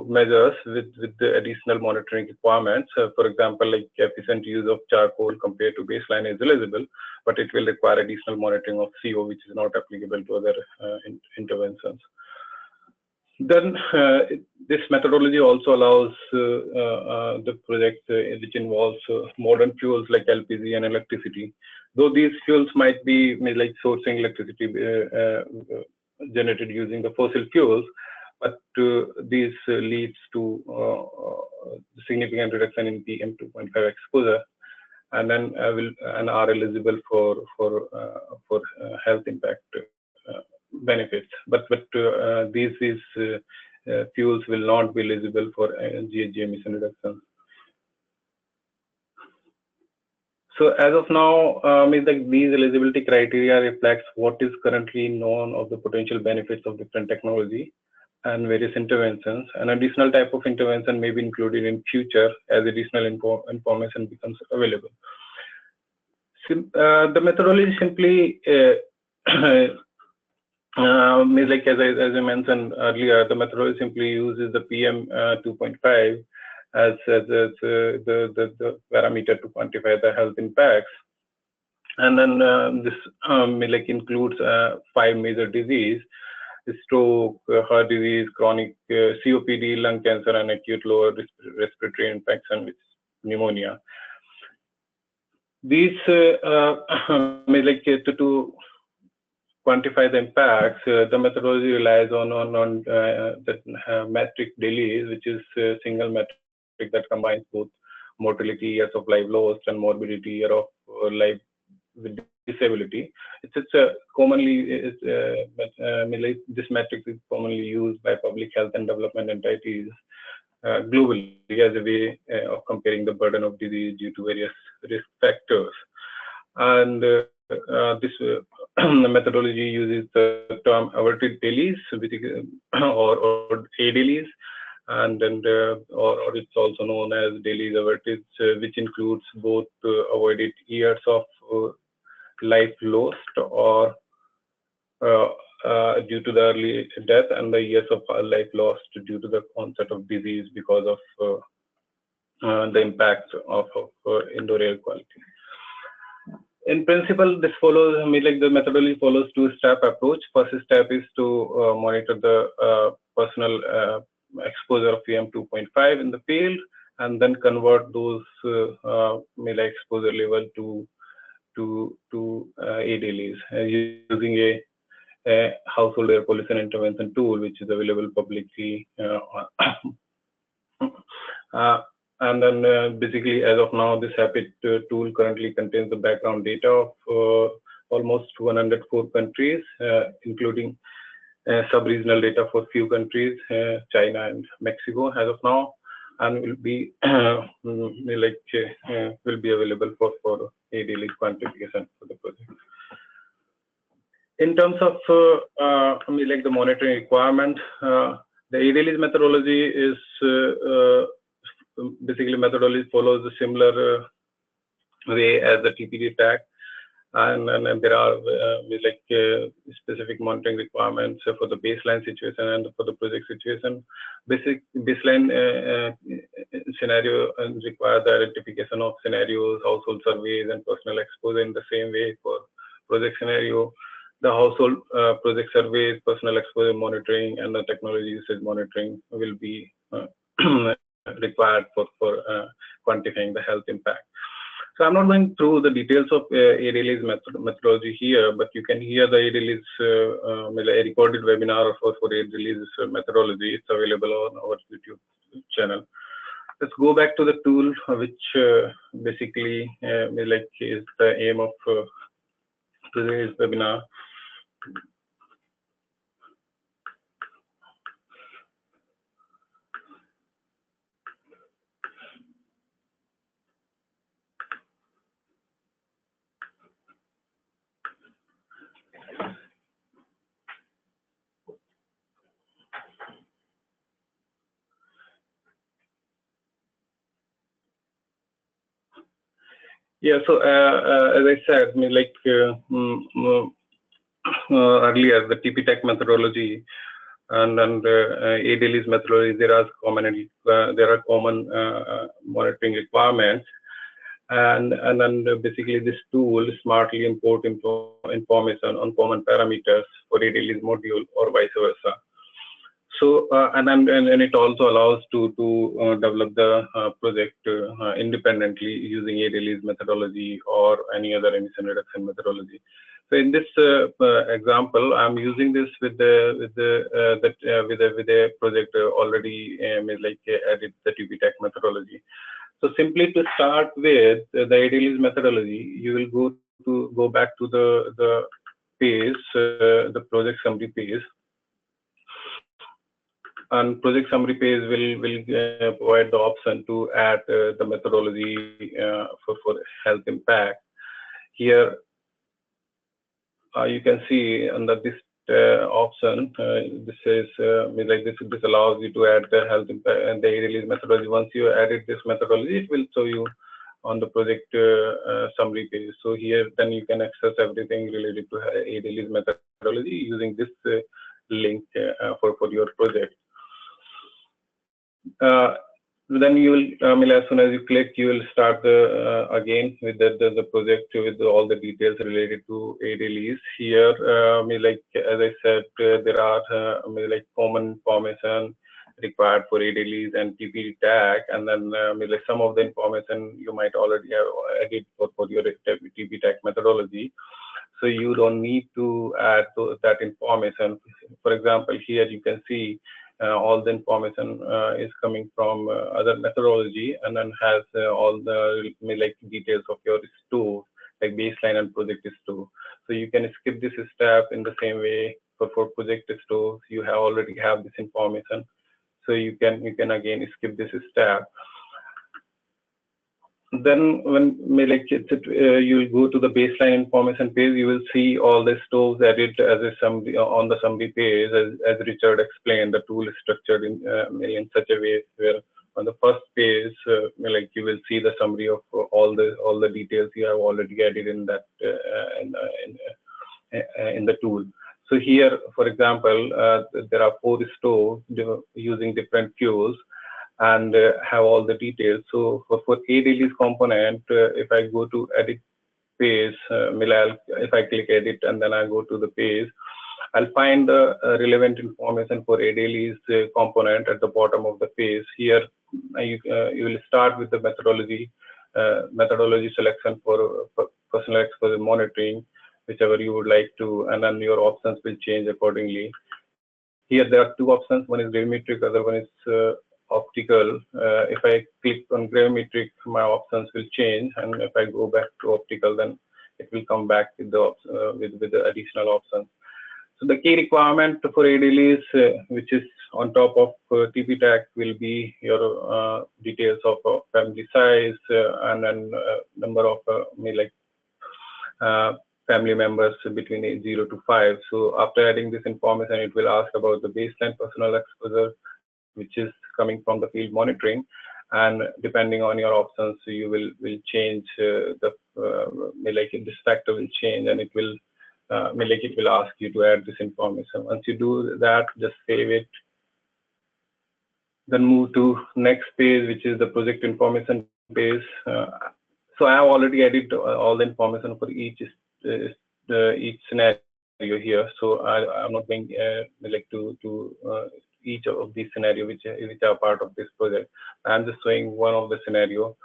measures with the additional monitoring requirements. For example, efficient use of charcoal compared to baseline is eligible, but it will require additional monitoring of CO, which is not applicable to other interventions. Then this methodology also allows the project which involves modern fuels like LPG and electricity. Though these fuels might be sourcing electricity generated using the fossil fuels, but this leads to significant reduction in PM 2.5 exposure, and then and are eligible for health impact benefits. But these fuels will not be eligible for GHG emission reduction. So as of now, means that these eligibility criteria reflects what is currently known of the potential benefits of different technology and various interventions. An additional type of intervention may be included in future as additional information becomes available. The methodology simply means, like as I mentioned earlier, the methodology simply uses the PM 2.5 as the parameter to quantify the health impacts, and then this like includes 5 major disease: stroke, heart disease, chronic COPD, lung cancer, and acute lower respiratory infection, which is pneumonia. These like to quantify the impacts, the methodology relies on the metric DALYs, which is a single metric that combines both mortality, years of life lost, and morbidity, year of life with disability. It's a commonly this metric is commonly used by public health and development entities globally as a way of comparing the burden of disease due to various risk factors. And this methodology uses the term averted DALYs, or ADALYs, and then or it's also known as DALYs averted, which includes both avoided years of life lost or due to the early death, and the years of life lost due to the onset of disease because of the impact of indoor air quality. In principle, this follows, like the methodology follows two-step approach. First step is to monitor the personal exposure of PM 2.5 in the field, and then convert those exposure level to ADALYs using a household air pollution intervention tool, which is available publicly. And then basically, as of now, this HAPIT tool currently contains the background data of almost 104 countries, including sub-regional data for few countries, China and Mexico as of now, and will be will be available for ADALY quantification for the project. In terms of like the monitoring requirement, the ADALY's methodology is basically methodology follows a similar way as the TPD tag, and there are specific monitoring requirements for the baseline situation and for the project situation. Baseline scenario require the identification of scenarios, household surveys, and personal exposure in the same way for project scenario. The household project surveys, personal exposure monitoring, and the technology usage monitoring will be required for quantifying the health impact. So I'm not going through the details of ADALY's methodology here, but you can hear the ADALY's a recorded webinar for ADALY's methodology. It's available on our YouTube channel. Let's go back to the tool, which basically is the aim of today's webinar. Yeah, so as I said, earlier, the TP-TEC methodology and ADALY's methodology, there are common monitoring requirements, and then basically this tool smartly import information on common parameters for ADALY's module or vice versa. So and it also allows to develop the project independently using ADALY's methodology or any other emission reduction methodology. So in this example, I'm using this with a project already added the TPTAC methodology. So simply to start with the ADLES methodology, you will go back to the page, the project summary page, and project summary page will provide the option to add the methodology for health impact. Here you can see under this option, this says this allows you to add the health impact and the ADLES methodology. Once you added this methodology, it will show you on the project summary page. So here then you can access everything related to ADLES methodology using this link for your project. Then you will, as soon as you click, you will start again with the project with all the details related to ADLES. Here, as I said, there are common information required for ADLES and TPTAC, and then some of the information you might already have added for your TPTAC methodology. So you don't need to add that information. For example, here you can see all the information is coming from other methodology, and then has all the details of your stove, like baseline and project stove. So you can skip this step in the same way for project stove. You already have this information, so you can again skip this step. Then when you will go to the baseline information page, you will see all the stoves added as a summary on the summary page. As Richard explained, the tool is structured in such a way where on the first page, you will see the summary of all the details you have already added in that in the tool. So here, for example, there are 4 stoves using different fuels, and have all the details. So for ADLES component, if I go to edit page, if I click edit and then I go to the page, I'll find the relevant information for ADLES component at the bottom of the page. Here you will start with the methodology selection for personal exposure monitoring, whichever you would like to, and then your options will change accordingly. Here there are 2 options. One is gravimetric, other one is optical. If I click on gravimetric, my options will change, and if I go back to optical, then it will come back with the additional options. So the key requirement for ADLES, which is on top of TPTAC, will be your details of family size and then number of family members between age 0 to 5. So after adding this information, it will ask about the baseline personal exposure, which is coming from the field monitoring, and depending on your options, you will change this factor will change, and it will it will ask you to add this information. Once you do that, just save it, then move to next page, which is the project information page. So I have already added all the information for each scenario here, so I'm not going to each of these scenarios which are part of this project. I'm just showing one of the scenario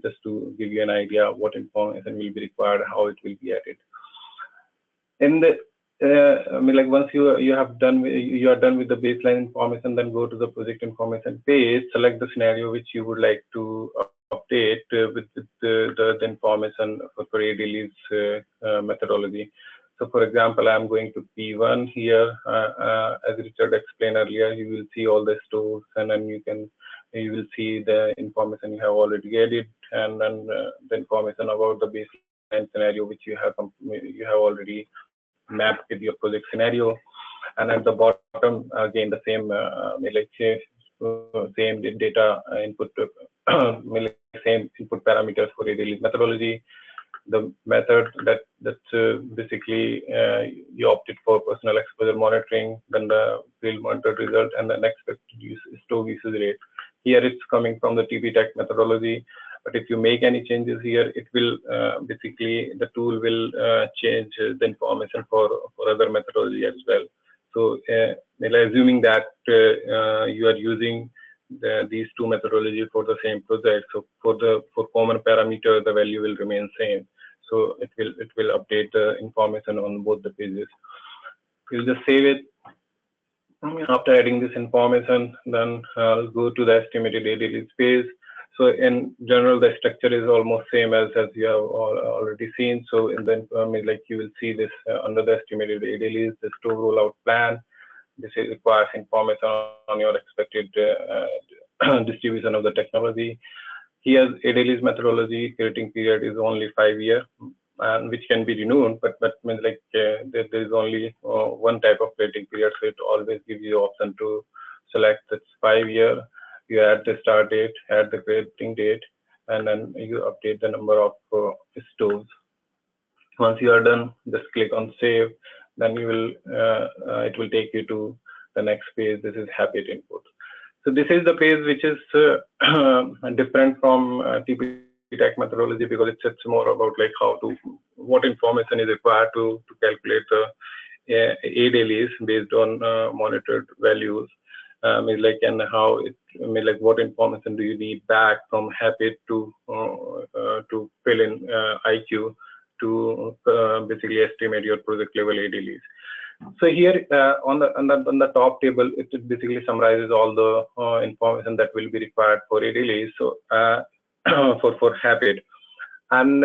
just to give you an idea of what information will be required, how it will be added. In the once you are done with the baseline information, then go to the project information page, select the scenario which you would like to update with the information for ADLES methodology. So for example, I'm going to P1 here. As Richard explained earlier, you will see all the stores, and then you will see the information you have already added, and then the information about the baseline scenario which you have already mapped with your project scenario. And at the bottom, again, the same same data input, same input parameters for ADLES methodology. The method that basically you opted for personal exposure monitoring, then the field monitor result, and the expected stove usage rate. Here it's coming from the TPTAC methodology, but if you make any changes here, it will basically the tool will change the information for other methodology as well. So assuming that you are using these 2 methodologies for the same project, so for common parameter, the value will remain same. So it will update the information on both the pages. You'll just save it. After adding this information, then I'll go to the estimated daily page. So in general, the structure is almost same as you have already seen. So in the like you will see this under the estimated daily, the store rollout plan. This requires information on your expected distribution of the technology. Here, ADLE's methodology creating period is only 5 years, and which can be renewed, but means like there is only one type of creating period, so it always gives you option to select that's 5 year. You add the start date, add the creating date, and then you update the number of stoves. Once you are done, just click on save. Then you will it will take you to the next page. This is habit input. So this is the page which is different from TP-TAC methodology, because it's more about like what information is required to calculate the ADLEs based on monitored values. And how it like what information do you need back from habit to fill in IQ to basically estimate your project level ADLEs. So here on the top table, it basically summarizes all the information that will be required for ADLEs. So for habit, and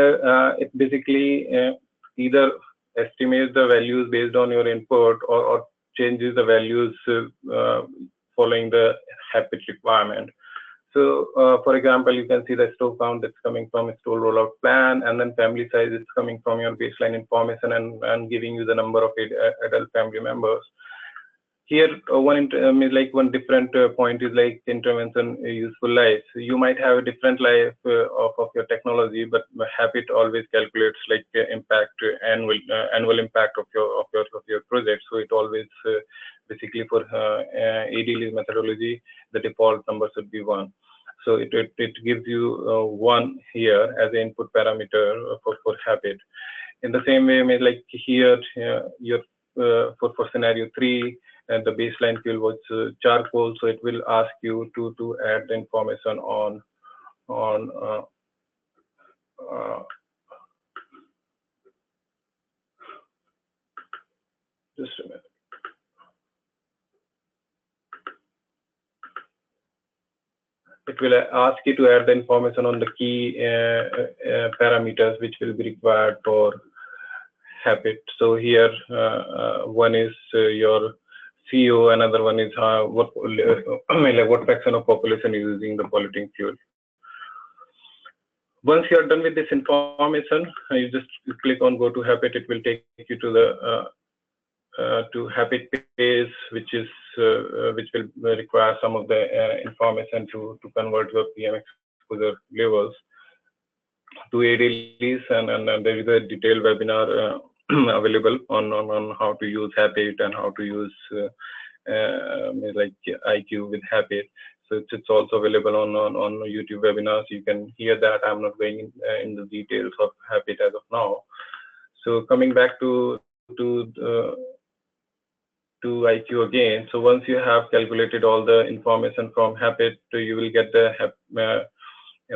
it basically either estimates the values based on your input or changes the values following the habit requirement. So, for example, you can see the stove count that's coming from a store rollout plan, and then family size is coming from your baseline information and giving you the number of adult family members. Here, one different point is like intervention useful life. So you might have a different life of your technology, but habit always calculates like impact annual impact of your project. So it always basically for ADLE methodology, the default number should be 1. So it gives you 1 here as an input parameter for habit. In the same way, like here, your for scenario 3, and the baseline fuel was charcoal, so it will ask you to add the information on just a minute. It will ask you to add the information on the key parameters which will be required for habit. So here, one is your CO, another one is what fraction of population is using the polluting fuel. Once you are done with this information, you just click on go to habit. It will take you to the to habit page, which will require some of the information to convert your PM exposure levels to ADLEs, and there is a detailed webinar available on how to use habit and how to use like IQ with habit. So it's also available on YouTube webinars. You can hear that. I'm not going in the details of habit as of now. So coming back to IQ again. So once you have calculated all the information from habit, you will get the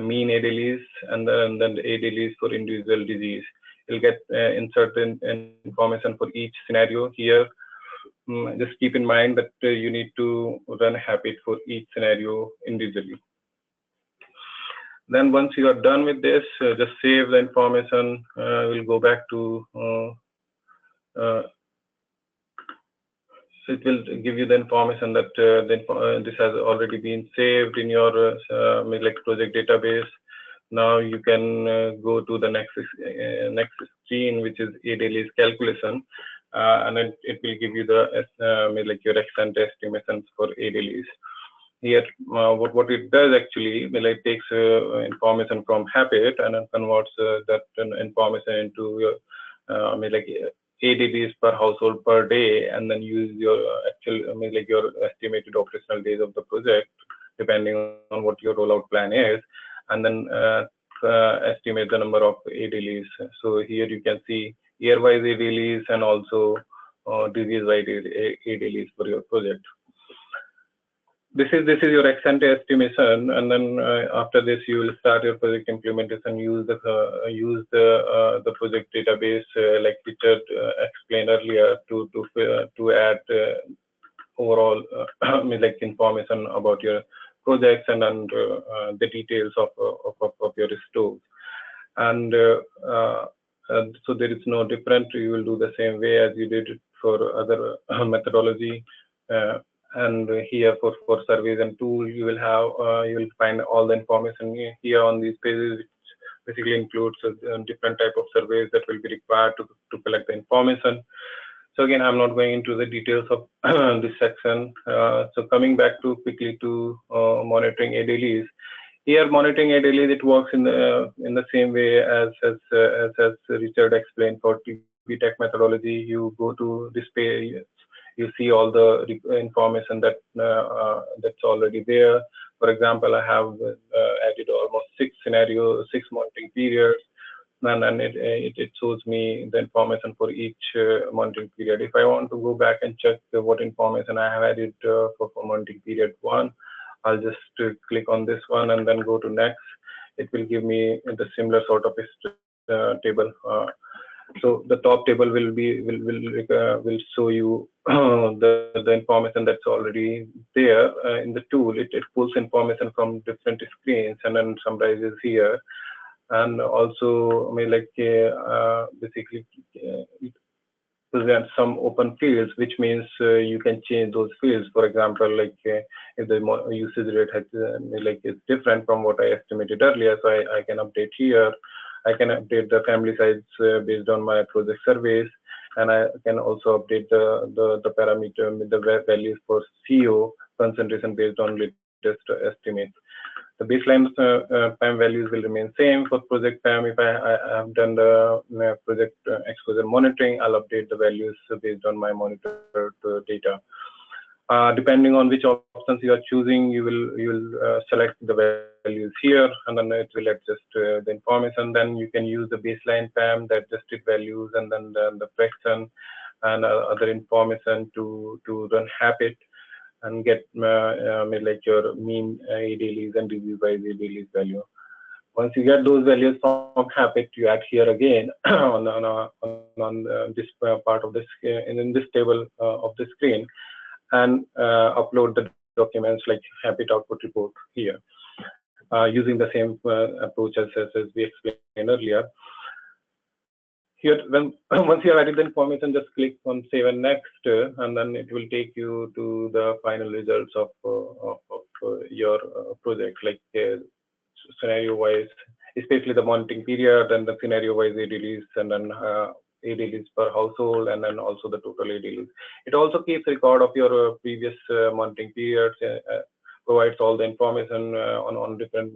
mean ADLEs and then the ADLEs for individual disease. You'll get certain information for each scenario here. Just keep in mind that you need to run habit for each scenario individually. Then once you are done with this, just save the information. We'll go back to so it will give you the information that this has already been saved in your like project database. Now you can go to the next screen, which is ADLE's calculation, and then it will give you the like your extent estimations for ADLEs. Here, what it does actually, it takes information from habit and then converts that information into your like ADLEs per household per day, and then use your actual like your estimated operational days of the project, depending on what your rollout plan is, and then estimate the number of ADLEs. So here you can see year-wise ADLEs and also disease-wise ADLEs for your project. this is your ex-ante estimation, and then after this you will start your project implementation. Use the project database like Richard explained earlier to add overall like information about your projects and the details of your stove. And so there is no different. You will do the same way as you did it for other methodology. And here for surveys and tools, you will find all the information here on these pages, which basically includes different type of surveys that will be required to collect the information. So again, I'm not going into the details of this section. So coming back quickly to monitoring ADLEs. Here, monitoring ADLEs, it works in the same way as Richard explained for TB-Tech methodology. You go to this page, you see all the information that's already there. For example, I have added almost 6 monitoring periods, and it shows me the information for each monitoring period. If I want to go back and check what information I have added for monitoring period 1, I'll just click on this one and then go to next. It will give me the similar sort of table. So the top table will show you the information that's already there in the tool. It pulls information from different screens and then summarizes here, and also basically present some open fields, which means you can change those fields. For example, if the usage rate is different from what I estimated earlier, so I can update here. I can update the family size based on my project surveys, and I can also update the parameter with the values for CO concentration based on latest estimates. The baseline PAM values will remain same for project PAM. If I have done the project exposure monitoring, I'll update the values based on my monitored data. Depending on which options you are choosing, you will select the values here, and then it will adjust the information. Then you can use the baseline PAM, the adjusted values, and then the fraction and other information to run habit and get your mean ADLEs and review by the ADLEs value. Once you get those values from habit, you add here again on this part of this in this table of the screen, and upload the documents like habit output report here, using the same approach as we explained earlier. Here, once you have added the information, just click on save and next, and then it will take you to the final results of your project, like scenario-wise, especially the monitoring period and the scenario-wise ADLEs, and then ADLEs per household, and then also the total ADLEs. It also keeps record of your previous monitoring periods, provides all the information on different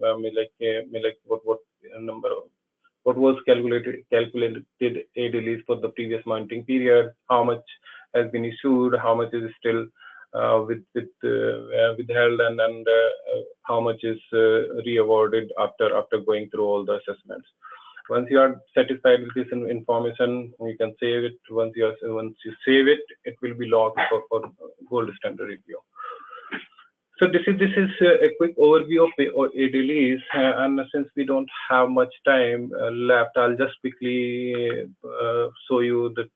what was calculated ADLEs for the previous monitoring period, how much has been issued, how much is still withheld, and how much is re-awarded after going through all the assessments. Once you are satisfied with this information, you can save it. Once you save it, it will be logged for Gold Standard review. So this is a quick overview of ADLEs, and since we don't have much time left, I'll just quickly show you the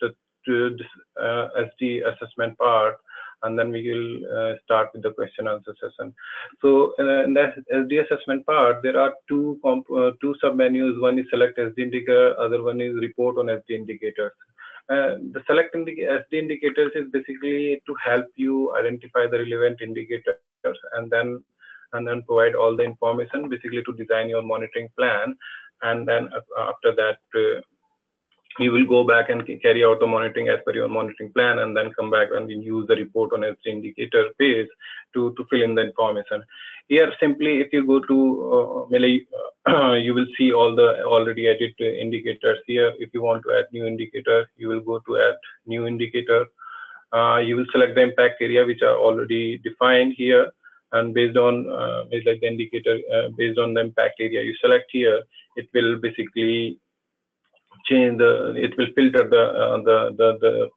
SD assessment part, and then we will start with the question answer session. So in the SD assessment part, there are two sub-menus. One is select SD indicator, other one is report on SD indicators. The select SD indicators is basically to help you identify the relevant indicators and then provide all the information, basically to design your monitoring plan. And then after that, you will go back and carry out the monitoring as per your monitoring plan, and then come back and use the report on SD indicator page to fill in the information. Here, simply, if you go to you will see all the already added indicators here. If you want to add new indicator, you will go to add new indicator. You will select the impact area, which are already defined here, and based on the indicator, based on the impact area you select here, it will basically change it will filter the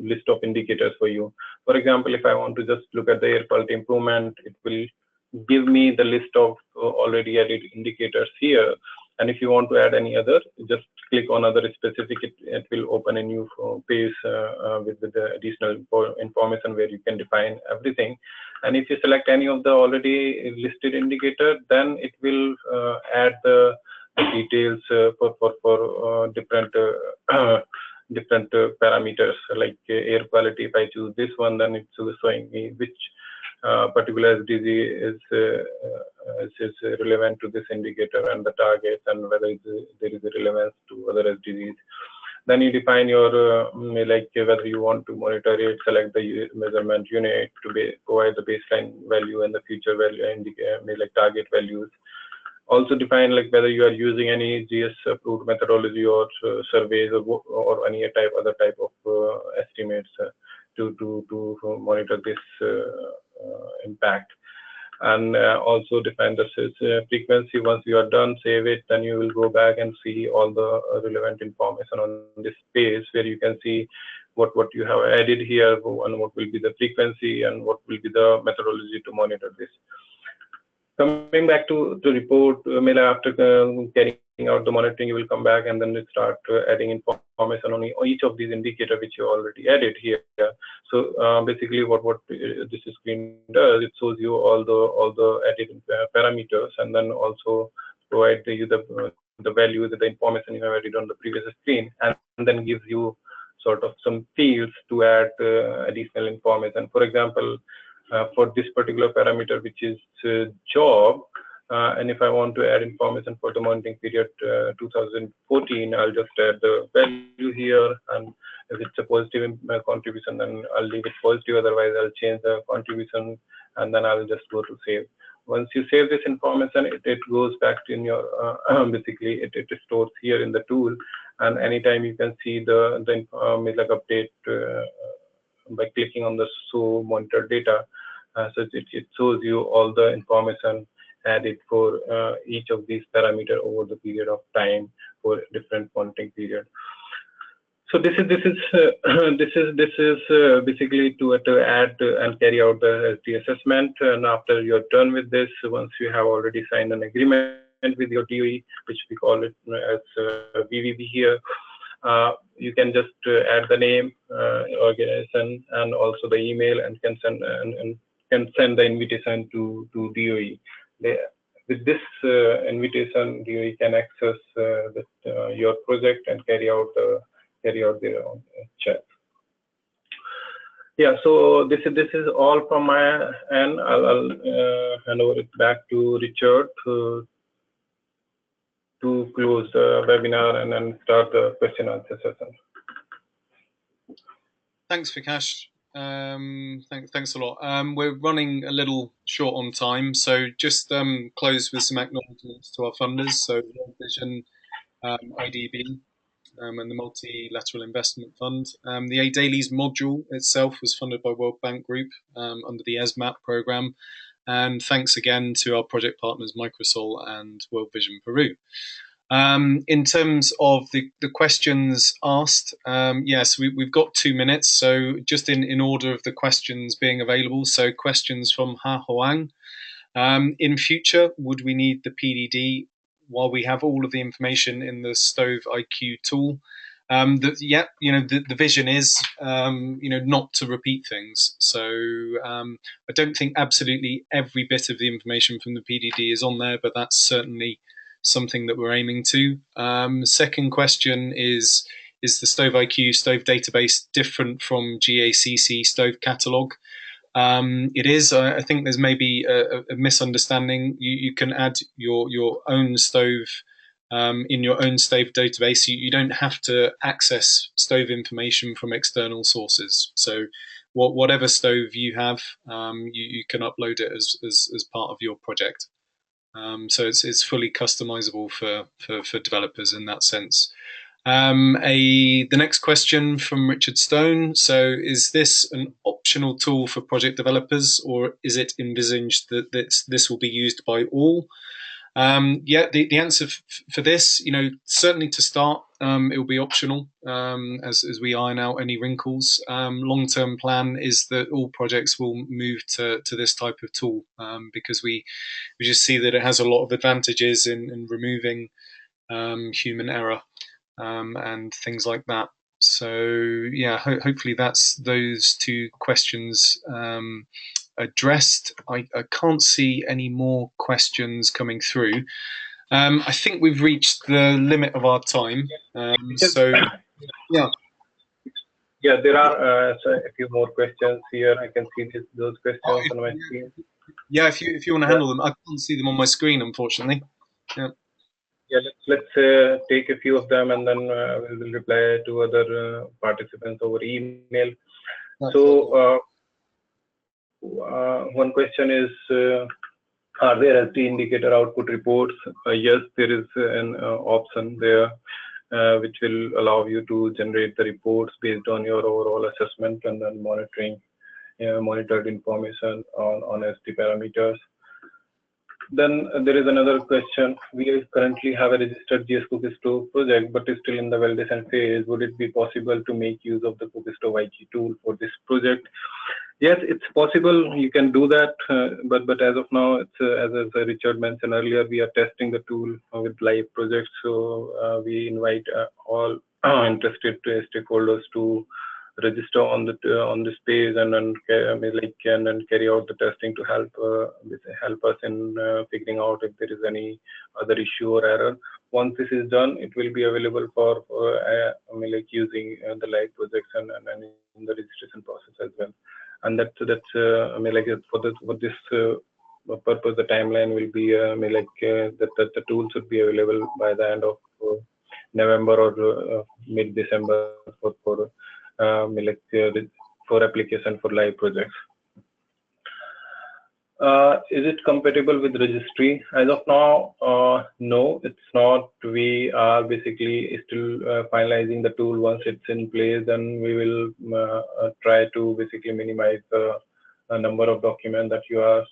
list of indicators for you. For example, if I want to just look at the air quality improvement, it will give me the list of already added indicators here. And if you want to add any other, just click on other specific, it will open a new page with the additional information where you can define everything. And if you select any of the already listed indicator, then it will add the details for different different parameters like air quality. If I choose this one, then it's showing me which particular SDG is relevant to this indicator and the targets, and whether there is a relevance to other SDGs. Then you define your like whether you want to monitor it, select the measurement unit to provide the baseline value and the future value, like target values. Also define like whether you are using any GS approved methodology or surveys or any other type of estimates to monitor this impact. And also define the frequency. Once you are done, save it, then you will go back and see all the relevant information on this page, where you can see what you have added here and what will be the frequency and what will be the methodology to monitor this. Coming back to the report, after carrying out the monitoring, you will come back and then start adding information on each of these indicators which you already added here. So basically, what this screen does, it shows you all the added parameters, and then also provide you the value, the information you have added on the previous screen, and then gives you sort of some fields to add additional information. For example, for this particular parameter, which is job, and if I want to add information for the monitoring period 2014, I'll just add the value here, and if it's a positive contribution, then I'll leave it positive, otherwise I'll change the contribution, and then I'll just go to save. Once you save this information, it goes back in your, basically it stores here in the tool, and anytime you can see the like update by clicking on the show monitor data. So it shows you all the information added for each of these parameters over the period of time for different monitoring period. So this is basically to add and carry out the SD assessment. And after you're done with this, once you have already signed an agreement with your DOE, which we call it as VVB here, you can just add the name, organization, and also the email, and can send the invitation to DOE. With this invitation, DOE can access your project and carry out their own check. Yeah, so this is all from my end. I'll hand over it back to Richard to close the webinar and then start the question and answer session. Thanks, Vikash. Thanks a lot. We're running a little short on time, so just close with some acknowledgements to our funders. So World Vision, IDB, and the Multilateral Investment Fund. The A-Dailies module itself was funded by World Bank Group under the ESMAP program. And thanks again to our project partners, Microsol and World Vision Peru. In terms of the questions asked, yes, we've got 2 minutes. So just in order of the questions being available. So questions from Ha Hoang. In future, would we need the PDD while we have all of the information in the Stove IQ tool? The vision is, not to repeat things. So I don't think absolutely every bit of the information from the PDD is on there, but that's certainly something that we're aiming to. Second question is the Stove IQ Stove database different from GACC Stove catalog? It is. I think there's maybe a misunderstanding. You can add your own stove in your own stove database. You don't have to access stove information from external sources. So whatever stove you have, you can upload it as part of your project. So it's fully customizable for developers in that sense. The next question from Richard Stone. So is this an optional tool for project developers, or is it envisaged that this will be used by all? Yeah, the answer for this, certainly to start, it will be optional as we iron out any wrinkles. Long-term plan is that all projects will move to this type of tool because we just see that it has a lot of advantages in removing human error and things like that. So yeah, hopefully that's those two questions addressed. I can't see any more questions coming through. I think we've reached the limit of our time. So yeah. Yeah, there are a few more questions here. I can see those questions on my screen. Yeah, if you want to handle them, I can't see them on my screen, unfortunately. Yeah. Yeah, let's take a few of them, and then we will reply to other participants over email. So one question is, are there SD indicator output reports? Yes, there is an option there which will allow you to generate the reports based on your overall assessment and then monitored information on SD parameters. Then there is another question. We currently have a registered GS Cookstove project, but is still in the validation phase. Would it be possible to make use of the CookstoveIQ tool for this project? Yes, it's possible. You can do that, but as of now, it's as Richard mentioned earlier, we are testing the tool with live projects. So we invite all interested stakeholders to register on this page and then carry out the testing to help us in figuring out if there is any other issue or error. Once this is done, it will be available for using the live projects and in the registration process as well. And that's for this purpose, the timeline will be that the tool should be available by the end of November or mid-December for application for live projects. Is it compatible with registry? As of now, no, it's not. We are basically still finalizing the tool. Once it's in place, then we will try to basically minimize the number of documents that you are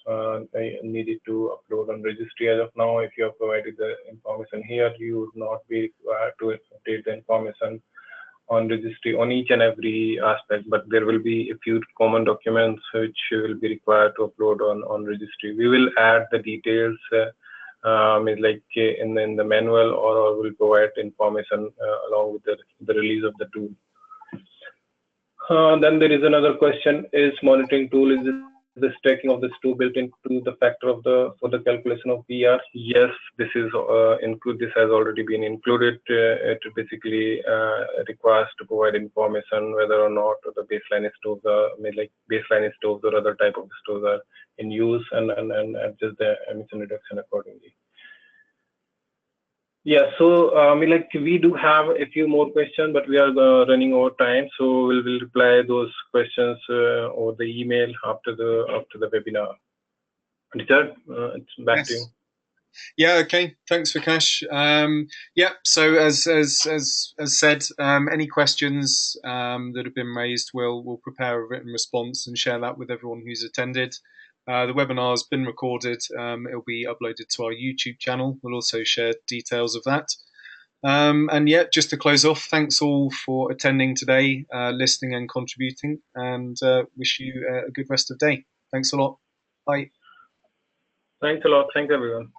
needed to upload on registry. As of now, if you have provided the information here, you would not be required to update the information on registry on each and every aspect, but there will be a few common documents which will be required to upload on registry. We will add the details in the manual, or will provide information along with the release of the tool. Then there is another question: is monitoring tool, is the stacking of this tool built into the factor for the calculation of VR? Yes, this is this has already been included. It basically requires to provide information whether or not the baseline stoves are baseline stoves or other type of stoves are in use, and adjust the emission reduction accordingly. Yeah, so we do have a few more questions, but we are running over time, so we'll reply those questions over the email after the webinar. Richard, it's back to you. Yeah, okay. Thanks, Vikash. Yeah, so as said, any questions that have been raised, we'll prepare a written response and share that with everyone who's attended. The webinar has been recorded. It'll be uploaded to our YouTube channel. We'll also share details of that. And yeah, just to close off, thanks all for attending today, listening and contributing, and wish you a good rest of the day. Thanks a lot. Bye. Thanks a lot. Thanks, everyone.